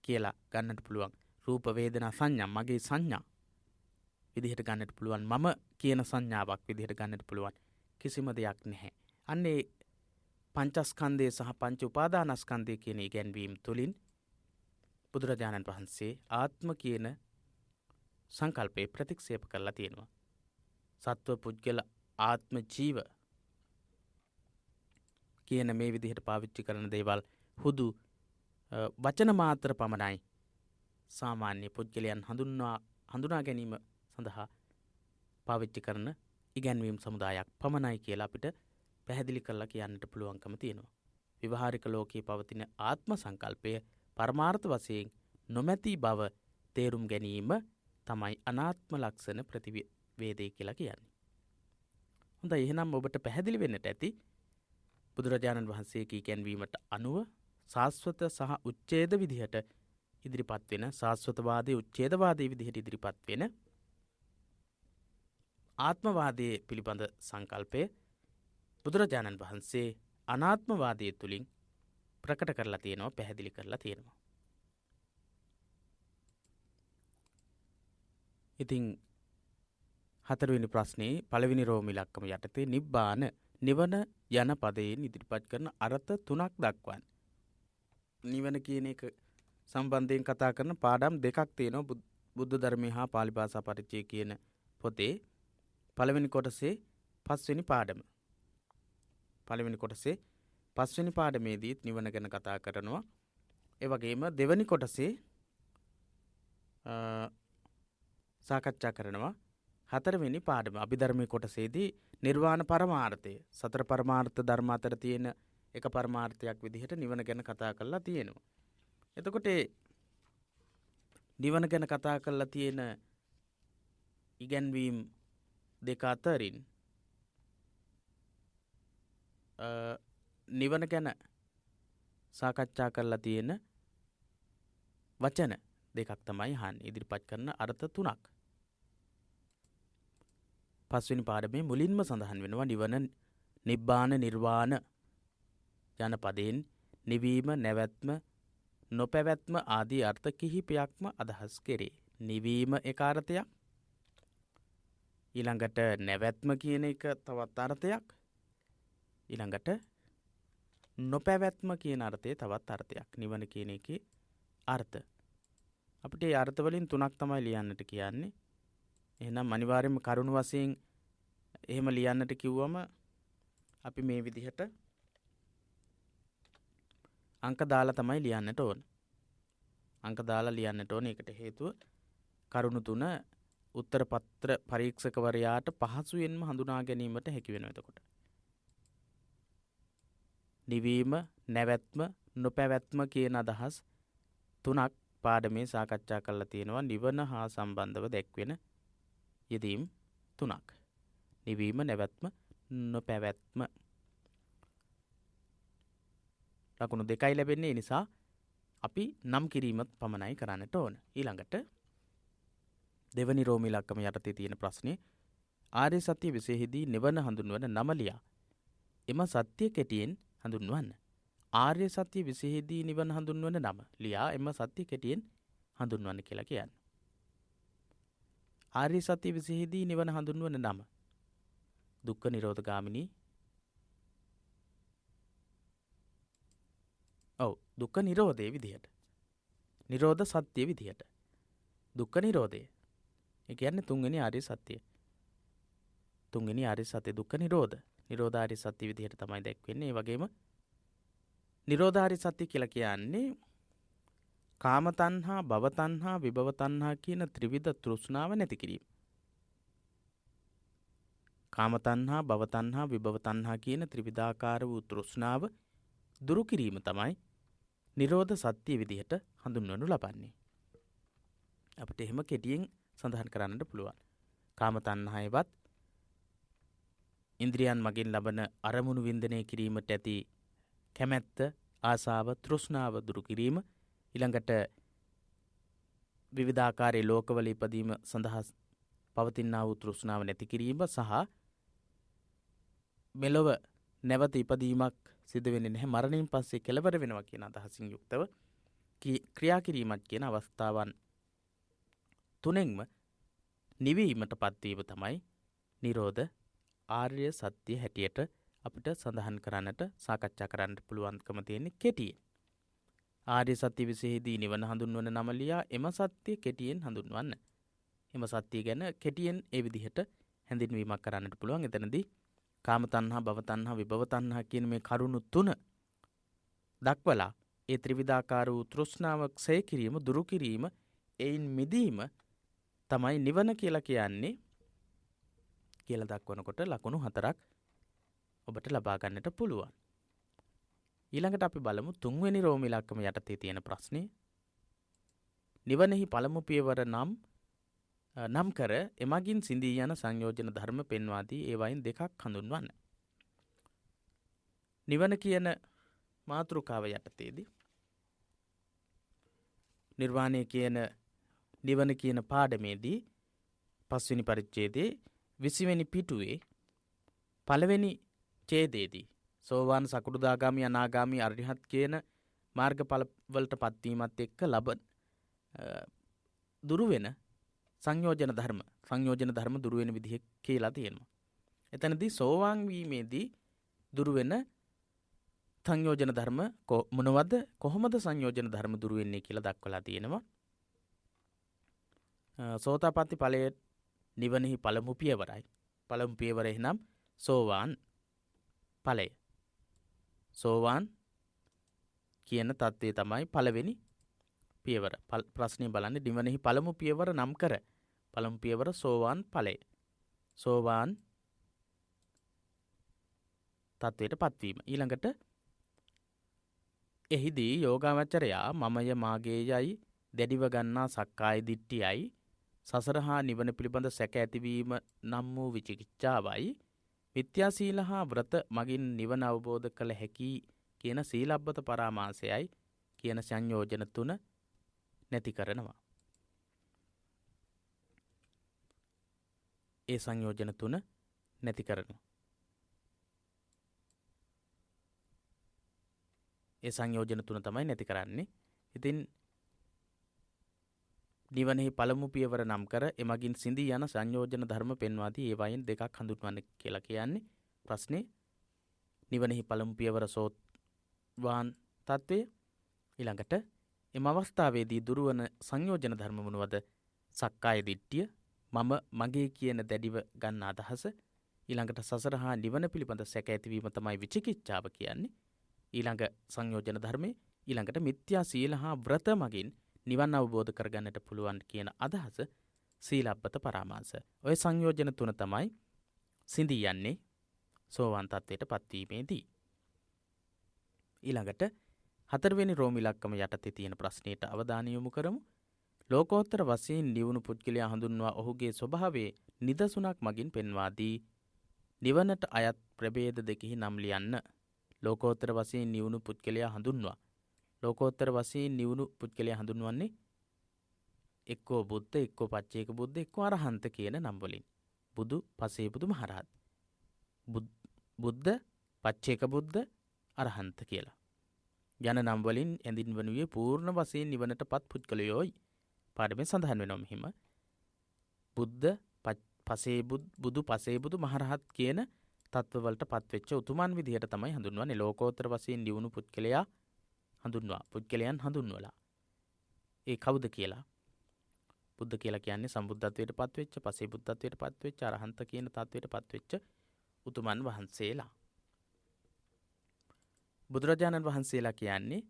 A: කියලා ගන්නට පුළුවන්. රූප, වේදනා, සංඥා මගේ සංඥා විදිහට ගන්නට පුළුවන්. මම කියන සංඥාවක් විදිහට ගන්නට පුළුවන්. කිසිම දෙයක් නැහැ. අන්නේ පංචස්කන්ධය සහ පංච උපාදානස්කන්ධය කියන ඉගැන්වීම් තුළින් බුදුරජාණන් වහන්සේ ආත්ම කියන සංකල්පේ ප්‍රතික්ෂේප කරලා තියෙනවා. සත්ව පුද්ගල ආත්ම ජීව කියන මේ විදිහට පාවිච්චි කරන දේවල් හුදු වචන මාත්‍ර පමණයි සාමාන්‍ය පුද්ගලයන් හඳුනා ගැනීම සඳහා පාවිච්චි කරන ඉගැන්වීම් සමුදායක් පමණයි කියලා අපිට පැහැදිලි කරලා කියන්නට පුළුවන්කම තියෙනවා. විවහාරික ලෝකයේ පවතින ආත්ම සංකල්පය පරමාර්ථ වශයෙන් නොමැති බව තේරුම් ගැනීම තමයි අනාත්ම ලක්ෂණ ප්‍රතිවේදය කියලා කියන්නේ. හොඳයි, එහෙනම් ඔබට පැහැදිලි වෙන්නට ඇති බුදුරජාණන් වහන්සේගේ ඉගැන්වීමට අනුව සාස්වත සහ උච්ඡේද විදිහට ඉදිරිපත් වෙන සාස්වතවාදී උච්ඡේදවාදී විදිහට ඉදිරිපත් වෙන ආත්මවාදයේ පිළිබඳ සංකල්පය බුදුරජාණන් වහන්සේ අනාත්මවාදයේ තුලින් ප්‍රකට කරලා තියෙනවා, පැහැදිලි කරලා තියෙනවා. ඉතින් හතරවෙනි ප්‍රශ්නේ පළවෙනි රෝම ඉලක්කම යටතේ නිබ්බාන නිවන යන පදයෙන් ඉදිරිපත් කරන අර්ථ තුනක් දක්වන්න. නිවන කියන එක සම්බන්ධයෙන් කතා කරන පාඩම් දෙකක් තියෙනවා බුද්ධ ධර්මයේ හා පාලි භාෂා පරිචය කියන පොතේ. පළවෙනි කොටසේ පස්වෙනි පාඩම. පළවෙනි කොටසේ පස්වෙනි පාඩමේදීත් නිවන ගැන කතා කරනවා. ඒ වගේම දෙවෙනි කොටසේ සාකච්ඡා කරනවා හතරවෙනි පාඩම අභිධර්මයේ කොටසේදී නිර්වාණ පරමාර්ථය, සතර පරමාර්ථ ධර්ම අතර තියෙන එක පරමාර්ථයක් විදිහට නිවන ගැන කතා කරලා තියෙනවා. එතකොට නිවන ගැන කතා කරලා තියෙන ඉගැන්වීම් දෙක අතරින් නිවන ගැන සාකච්ඡා කරලා තියෙන වචන දෙකක් තමයි අහන්නේ. ඉදිරිපත් කරන අර්ථ තුනක්. පස්වෙනි පාඩමේ මුලින්ම සඳහන් වෙනවා නිවන නිබ්බාන නිර්වාණ යන පදයෙන් නිවීම, නැවැත්ම, නොපැවැත්ම ආදී අර්ථ කිහිපයක්ම අදහස් කෙරේ. නිවීම එක අර්ථයක්, ඊළඟට නැවැත්ම කියන එක තවත් අර්ථයක්, ඊළඟට නොපැවැත්ම කියන අර්ථය තවත් අර්ථයක්. නිවන කියන එකේ අර්ථ අපිට ඒ අර්ථ වලින් තුනක් තමයි ලියන්නට කියන්නේ. එහෙනම් අනිවාර්යයෙන්ම කරුණු වශයෙන් එහෙම ලියන්නට කිව්වම අපි මේ විදිහට අංක දාලා තමයි ලියන්නට ඕන. අංක දාලා ලියන්නට ඕන. ඒකට හේතුව කරුණු තුන උත්තර පත්‍ර පරීක්ෂකවරයාට පහසුවෙන්ම හඳුනා ගැනීමට හැකි වෙනවා. එතකොට නිවීම, නැවැත්ම, නොපැවැත්ම කියන අදහස් තුනක් පාඩමේ සාකච්ඡා කරලා තියෙනවා. නිවන හා සම්බන්ධව දැක්වෙන යෙදීම් තුනක්. නිවීම, නැවැත්ම, නොපැවැත්ම. ලකුණු 2යි ලැබෙන්නේ. ඒ නිසා අපි නම් කිරීමත් පමණයි කරන්නට ඕන. ඊළඟට දෙවනි රෝමී ඉලක්කම යටතේ තියෙන ප්‍රශ්නේ ආර්ය සත්‍ය විශේෂෙහිදී නිවන හඳුන්වන නම ලියා. එම සත්‍ය කෙටියෙන් හඳුන්වන්න. ආර්ය සත්‍ය විශේෂෙහිදී නිවන හඳුන්වන නම ලියා එම සත්‍ය කෙටියෙන් හඳුන්වන්න කියලා කියන්නේ. ආර්ය සත්‍ය විශේෂෙහිදී නිවන හඳුන්වන නම දුක්ඛ නිරෝධ ගාමිනී. දුක්ඛ නිරෝධයේ විදිහට. නිරෝධ සත්‍ය විදිහට. දුක්ඛ නිරෝධය. ඒ කියන්නේ තුන්වෙනි ආර්ය සත්‍යය. තුන්වෙනි ආර්ය සත්‍ය දුක්ඛ නිරෝධ. නිරෝධාර්ය සත්‍ය විදිහට තමයි දැක්වෙන්නේ. ඒ වගේම නිරෝධාර්ය සත්‍ය කියලා කියන්නේ කාම තණ්හා, භව තණ්හා, විභව තණ්හා කියන ත්‍රිවිධ තෘෂ්ණාව නැති කිරීම. කාම තණ්හා, භව තණ්හා, විභව තණ්හා කියන ත්‍රිවිධාකාර වූ තෘෂ්ණාව දුරු කිරීම තමයි නිරෝධ සත්‍ය විදිහට හඳුන්වනු ලබන්නේ. අපිට එහෙම කෙටියෙන් සඳහන් කරන්නට පුළුවන්. කාම තණ්හායවත් ඉන්ද්‍රියන් මගින් ලබන අරමුණු වින්දනය කිරීමට ඇති කැමැත්ත, ආසාව, තෘෂ්ණාව දුරු කිරීම, ඊළඟට විවිධාකාරයේ ලෝකවල ඉපදීම සඳහා පවතිනා වූ තෘෂ්ණාව නැති කිරීම සහ මෙලොව නැවත ඉපදීමක් සිදු වෙන්නේ නැහැ, මරණයෙන් පස්සේ කෙලවර වෙනවා කියන අදහසින් යුක්තව ක්‍රියා කිරීමත් කියන අවස්ථාවන් තුනෙන්ම නිවීමට පත්වීම තමයි නිරෝධ ආර්ය සත්‍ය හැටියට අපිට සඳහන් කරන්නට, සාකච්ඡා කරන්නට පුළුවන්කම තියෙන්නේ කෙටියෙන්. ආර්ය සත්‍ය විශේෂෙහිදී නිවන හඳුන්වන නම ලියා එම සත්‍ය කෙටියෙන් හඳුන්වන්න. එම සත්‍ය ගැන කෙටියෙන් ඒ විදිහට හැඳින්වීමක් කරන්නට පුළුවන්. එතනදී කාම තණ්හා, භව තණ්හා, විභව තණ්හා කියන මේ කරුණු තුන දක්වලා ඒ ත්‍රිවිධාකාර වූ තෘෂ්ණාව ක්ෂය කිරීම, දුරු කිරීම, එයින් මිදීම තමයි නිවන කියලා කියන්නේ කියලා දක්වනකොට ලකුණු 4ක් ඔබට ලබා ගන්නට පුළුවන්. ඊළඟට අපි බලමු තුන්වෙනි රෝමී ඉලක්කම යටතේ තියෙන ප්‍රශ්නේ. නිවනෙහි පළමු පියවර නම් කර එමගින් සිඳී යන සංයෝජන ධර්ම පෙන්වා දී ඒවයින් දෙකක් හඳුන්වන්න. නිවන කියන මාතෘකාව යටතේදී නිර්වාණය කියන නිවන කියන පාඩමේදී 5 වෙනි පරිච්ඡේදයේ 20 වෙනි පිටුවේ පළවෙනි ඡේදයේදී සෝවාන්, සකෘදාගාමි, අනාගාමි, අරිහත් කියන මාර්ගඵල වලට පත්වීමත් එක්ක ලබන දුරු වෙන සංයෝජන ධර්ම දුරු වෙන විදිහ කියලා තියෙනවා. එතනදී සෝවාන් වීමේදී දුරු වෙන සංයෝජන ධර්ම මොනවද, කොහොමද සංයෝජන ධර්ම දුරු වෙන්නේ කියලා දක්වලා තියෙනවා. සෝතාපට්ටි ඵලයේ නිවනෙහි පළමු පියවරයි. පළමු පියවර එනම් සෝවාන් ඵලය. සෝවාන් කියන தත්ත්වය තමයි පළවෙනි පියවර. ප්‍රශ්නේ බලන්නේ නිවනෙහි පළමු පියවර නම් කර. පළමු පියවර සෝවාන් ඵලය. සෝවාන් තත්ත්වයට පත්වීම. ඊළඟට එහිදී යෝගාවචරයා මමය මාගේ යයි දැඩිව ගන්නා සක්කාය දිට්ඨියයි සසර හා නිවන පිළිබඳ සැක ඇතිවීම නම් වූ විචිකිච්ඡාවයි මිත්‍යා සීල හා ව්‍රත මගින් නිවන අවබෝධ කළ හැකි කියන සීලබ්බත පරාමාසයයි කියන සංයෝජන තුන නැති කරනවා. ඒ සංයෝජන තුන නැති කරනවා. ඒ සංයෝජන තුන තමයි නැති කරන්නේ. ඉතින් නිවනෙහි පළමු පියවර නම් කර එමගින් සිඳී යන සංයෝජන ධර්ම පෙන්වා දී ඒවායින් දෙකක් හඳුන්වන්න කියලා කියන්නේ. ප්‍රශ්නේ නිවනෙහි පළමු පියවර සෝවාන් තත්වය. ඊළඟට එම අවස්ථාවේදී දුරවන සංයෝජන ධර්ම මොනවද? සක්කාය දිට්ඨිය, මම මගේ කියන දැඩිව ගන්න අදහස. ඊළඟට සසර හා නිවන පිළිබඳ සැක ඇතිවීම තමයි විචිකිච්ඡාව කියන්නේ. ඊළඟ සංයෝජන ධර්මයේ ඊළඟට මිත්‍යා සීල හා ව්‍රත මගින් නිවන් අවබෝධ කරගන්නට පුළුවන් කියන අදහස සීලබ්බත පරාමාස. ඔය සංයෝජන තුන තමයි සිඳී යන්නේ සෝවාන් තත්වයට පත්වීමේදී. ඊළඟට 4 වෙනි රෝම ඉලක්කම යටතේ තියෙන ප්‍රශ්නයට අවධානය යොමු කරමු. ලෝකෝත්තර වශයෙන් නිවුණු පුද්ගලයා හඳුන්වා ඔහුගේ ස්වභාවයේ නිදසුණක් මගින් පෙන්වා දී නිවනට අයත් ප්‍රභේද දෙකෙහි නම් ලියන්න. ලෝකෝත්තර වශයෙන් නිවුණු පුද්ගලයා හඳුන්වා. ලෝකෝත්තර වශයෙන් නිවුණු පුද්ගලයා හඳුන්වන්නේ එක්කෝ බුද්ධ, එක්කෝ පච්චේක බුද්ධ, එක්කෝ අරහන්ත කියන නම් වලින්. බුදු, පසේ බුදු, මහරහත්. බුද්ධ, පච්චේක බුද්ධ, අරහන්ත කියලා. යන නම් වලින් ඇඳින් වනුයේ පූර්ණ වශයෙන් නිවනටපත් පුද්ගලයෝයි. පාඩමේ සඳහන් වෙනවා මෙහිම. බුද්ධ, පසේ බුදු, පසේ බුදු, මහරහත් කියන තත්වවලට පත්වෙච්ච උතුමන් විදිහට තමයි හඳුන්වන්නේ. ලෝකෝත්තර වශයෙන් නිවුණු පුද්ගලයා හඳුන්වා. පුද්ගලයන් හඳුන්වලා. ඒ කවුද කියලා? බුද්ධ කියලා කියන්නේ සම්බුද්ධත්වයට පත්වෙච්ච, පසේ බුද්ධත්වයට පත්වෙච්ච, අරහන්ත කියන තත්වයට පත්වෙච්ච උතුමන් වහන්සේලා. බුදුරජාණන් වහන්සේලා කියන්නේ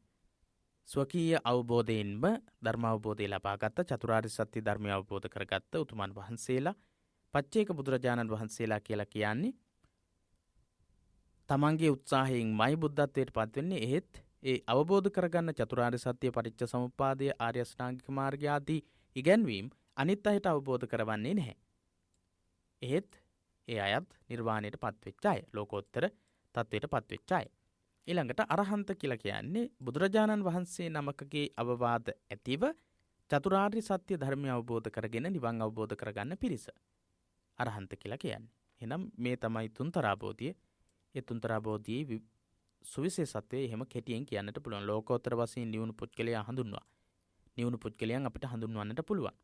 A: ස්වකීය අවබෝධයෙන්ම ධර්ම අවබෝධය ලබාගත්ත, චතුරාර්ය සත්‍ය ධර්මය අවබෝධ කරගත්ත උතුමන් වහන්සේලා. පච්චේක බුදුරජාණන් වහන්සේලා කියලා කියන්නේ තමන්ගේ උත්සාහයෙන් මයි බුද්ධත්වයට පත්වෙන්නේ. එහෙත් ඒ අවබෝධ කරගන්න චතුරාර්ය සත්‍ය, පටිච්ච සමුප්පාදය, ආර්ය අෂ්ටාංගික මාර්ගය ආදී ඉගැන්වීම් අනිත් අයට අවබෝධ කරවන්නේ නැහැ. එහෙත් ඒ අයත් නිර්වාණයට පත්වෙච්ච අය, ලෝකෝත්තර තත්වයට පත්වෙච්ච අය. ඊළඟට අරහන්ත කියලා කියන්නේ බුදුරජාණන් වහන්සේ නමකගේ අවවාද ඇතිව චතුරාර්ය සත්‍ය ධර්මය අවබෝධ කරගෙන නිවන් අවබෝධ කරගන්න පිරිස. අරහන්ත කියලා කියන්නේ. එහෙනම් මේ තමයි තුන්තරාබෝධිය. ඒ තුන්තරාබෝධියේ සුවිශේෂත්වය එහෙම කෙටියෙන් කියන්නට පුළුවන්. ලෝකෝත්තර වශයෙන් නිවුණු පුද්ගලයා හඳුන්වා. නිවුණු පුද්ගලයන් අපිට හඳුන්වන්නට පුළුවන්.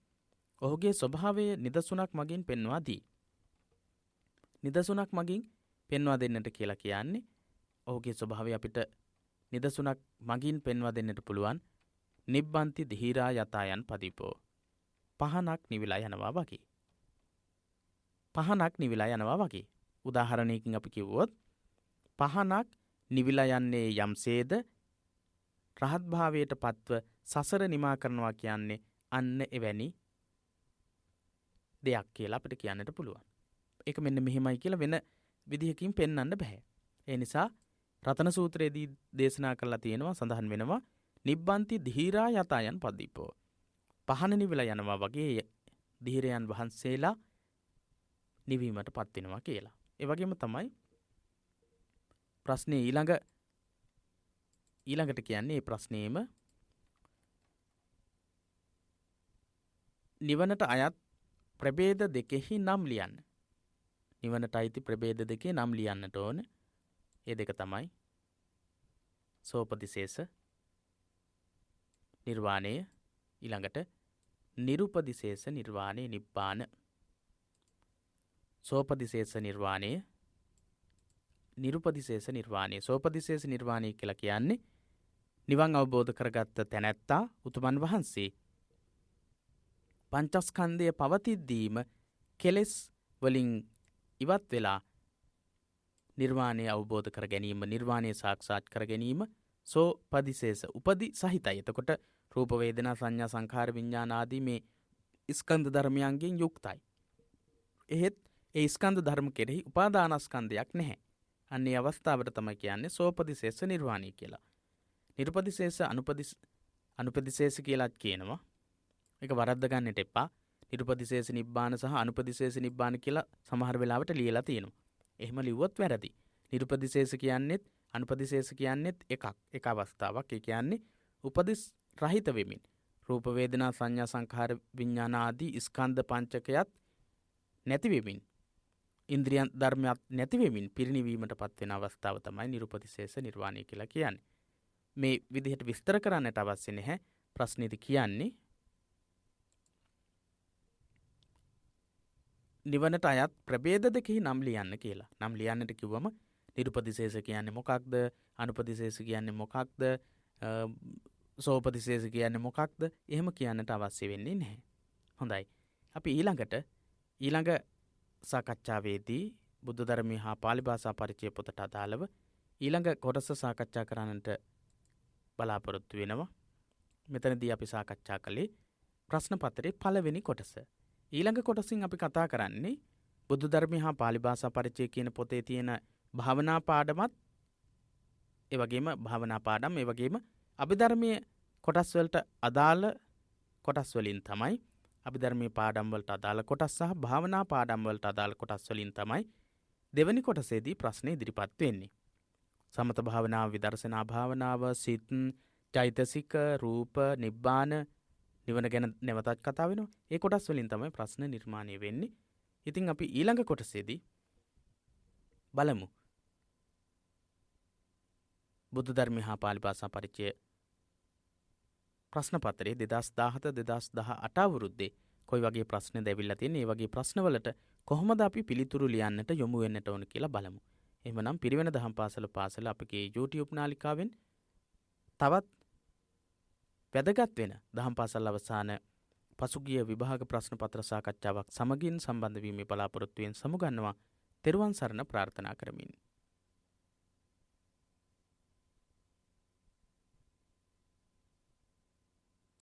A: ඔහුගේ ස්වභාවය නිදසුණක් මගින් පෙන්වා දී. නිදසුණක් මගින් පෙන්වා දෙන්නට කියලා කියන්නේ ඔහුගේ ස්වභාවය අපිට නිදසුණක් මගින් පෙන්වා දෙන්නට පුළුවන්. නිබ්බන්ති දිහිරා යතායන් පදිපෝ. පහනක් නිවිලා යනවා වගේ. පහනක් නිවිලා යනවා වගේ. උදාහරණයකින් අපි කිව්වොත් පහනක් නිවිලා යන්නේ යම්සේද රහත් භාවයට පත්ව සසර නිමා කරනවා කියන්නේ අන්න එවැනි දෙයක් කියලා අපිට කියන්නට පුළුවන්. ඒක මෙන්න මෙහෙමයි කියලා වෙන විදිහකින් පෙන්වන්න බෑ. ඒ නිසා රතන සූත්‍රයේදී දේශනා කරලා තියෙනවා, සඳහන් වෙනවා නිබ්බන්ති ධීරා යතායන් පදීපෝ. පහන නිවිලා යනවා වගේ ධීරයන් වහන්සේලා නිවීමට පත් වෙනවා කියලා. ඒ වගේම තමයි ප්‍රශ්නේ ඊළඟට කියන්නේ මේ ප්‍රශ්නේම නිවනට අයත් ප්‍රභේද දෙකෙහි නම් ලියන්න. නිවනට අයිති ප්‍රභේද දෙකේ නම් ලියන්නට ඕන. ඒ දෙක තමයි සෝපදිශේෂ නිර්වාණය, ඊළඟට නිරුපදිශේෂ නිර්වාණය, නිබ්බාන. සෝපදිශේෂ නිර්වාණය, නිරුපදිශේෂ නිර්වාණය. සෝපදිශේෂ නිර්වාණය කියලා කියන්නේ නිවන් අවබෝධ කරගත්ත තැනැත්තා, උතුමන් වහන්සේ පංචස්කන්ධය පවතිද්දීම කෙලෙස් වලින් ඉවත් වෙලා නිර්වාණය අවබෝධ කර ගැනීම, නිර්වාණය සාක්ෂාත් කර ගැනීම සෝපදිශේෂ උපදි සහිතයි. එතකොට රූප වේදනා සංඥා සංඛාර විඥාන ආදී මේ ස්කන්ධ ධර්මයන්ගෙන් යුක්තයි. එහෙත් ඒ ස්කන්ධ ධර්ම කෙරෙහි උපාදානස්කන්ධයක් නැහැ. අන්නේ අවස්ථාවට තමයි කියන්නේ සෝපදිශේෂ නිර්වාණය කියලා. නිරුපදිශේෂ අනුපදිශේෂ කියලාත් කියනවා. ඒක වරද්ද ගන්නට එපා. නිරුපදිශේෂ නිබ්බාන සහ අනුපදිශේෂ නිබ්බාන කියලා සමහර වෙලාවට ලියලා තියෙනවා. එහෙම ලිව්වොත් වැරදි. නිරුපදිශේෂ කියන්නේත් අනුපදිශේෂ කියන්නේත් එක අවස්ථාවක්. ඒ කියන්නේ උපදිස් රහිත වෙමින් රූප වේදනා සංඥා සංඛාර විඥාන ආදී ස්කන්ධ පංචකයත් නැති වෙමින් ඉන්ද්‍රියන් ධර්මයක් නැති වෙමින් පිරිණිවීමටපත් වෙන අවස්ථාව තමයි නිරුපදිශේෂ නිර්වාණය කියලා කියන්නේ. මේ විදිහට විස්තර කරන්නට අවශ්‍ය නැහැ. ප්‍රශ්නේදී කියන්නේ නිවනට අයත් ප්‍රභේද දෙකෙහි නම් ලියන්න කියලා. නම් ලියන්නට කිව්වම නිරුපදිශේෂ කියන්නේ මොකක්ද? අනුපදිශේෂ කියන්නේ මොකක්ද? සෝපදිශේෂ කියන්නේ මොකක්ද? එහෙම කියන්නට අවශ්‍ය වෙන්නේ නැහැ. හොඳයි. අපි ඊළඟ සාකච්ඡාවේදී බුද්ධ ධර්මයේ හා පාලි භාෂා පරිචය පොතට අදාළව ඊළඟ කොටස සාකච්ඡා කරන්නට බලාපොරොත්තු වෙනවා. මෙතනදී අපි සාකච්ඡා කළේ ප්‍රශ්න පත්‍රයේ පළවෙනි කොටස. ඊළඟ කොටසින් අපි කතා කරන්නේ බුද්ධ ධර්මයේ හා පාලි භාෂා පරිචය කියන පොතේ තියෙන භාවනා පාඩමත් ඒ වගේම භාවනා පාඩම් ඒ වගේම අභිධර්මයේ කොටස් වලට අදාළ කොටස් වලින් තමයි අභිධර්මයේ පාඩම් වලට අදාළ කොටස් සහ භාවනා පාඩම් වලට අදාළ කොටස් වලින් තමයි දෙවෙනි කොටසේදී ප්‍රශ්න ඉදිරිපත් වෙන්නේ. සමත භාවනාව, විදර්ශනා භාවනාව, සිත්, චෛතසික, රූප, නිබ්බාන, නිවන ගැන නැවතත් කතා වෙනවා. ඒ කොටස් වලින් තමයි ප්‍රශ්න නිර්මාණය වෙන්නේ. ඉතින් අපි ඊළඟ කොටසේදී බලමු බුද්ධ ධර්මයේ හා පාලි භාෂා පරිචය ප්‍රශ්න පත්‍රයේ 2017-2018 අවුරුද්දේ කොයි වගේ ප්‍රශ්නද ඇවිල්ලා තියෙන්නේ, ඒ වගේ ප්‍රශ්නවලට කොහොමද අපි පිළිතුරු ලියන්නට යොමු වෙන්නට ඕන කියලා බලමු. එහෙමනම් පිරිවෙන දහම් පාසල අපගේ YouTube නාලිකාවෙන් තවත් වැදගත් වෙන දහම් පාසල් අවසාන පසුගිය විභාග ප්‍රශ්න පත්‍ර සාකච්ඡාවක් සමගින් සම්බන්ධ වීමේ බලාපොරොත්තුවෙන් සමුගන්නවා. තෙරුවන් සරණ ප්‍රාර්ථනා කරමින්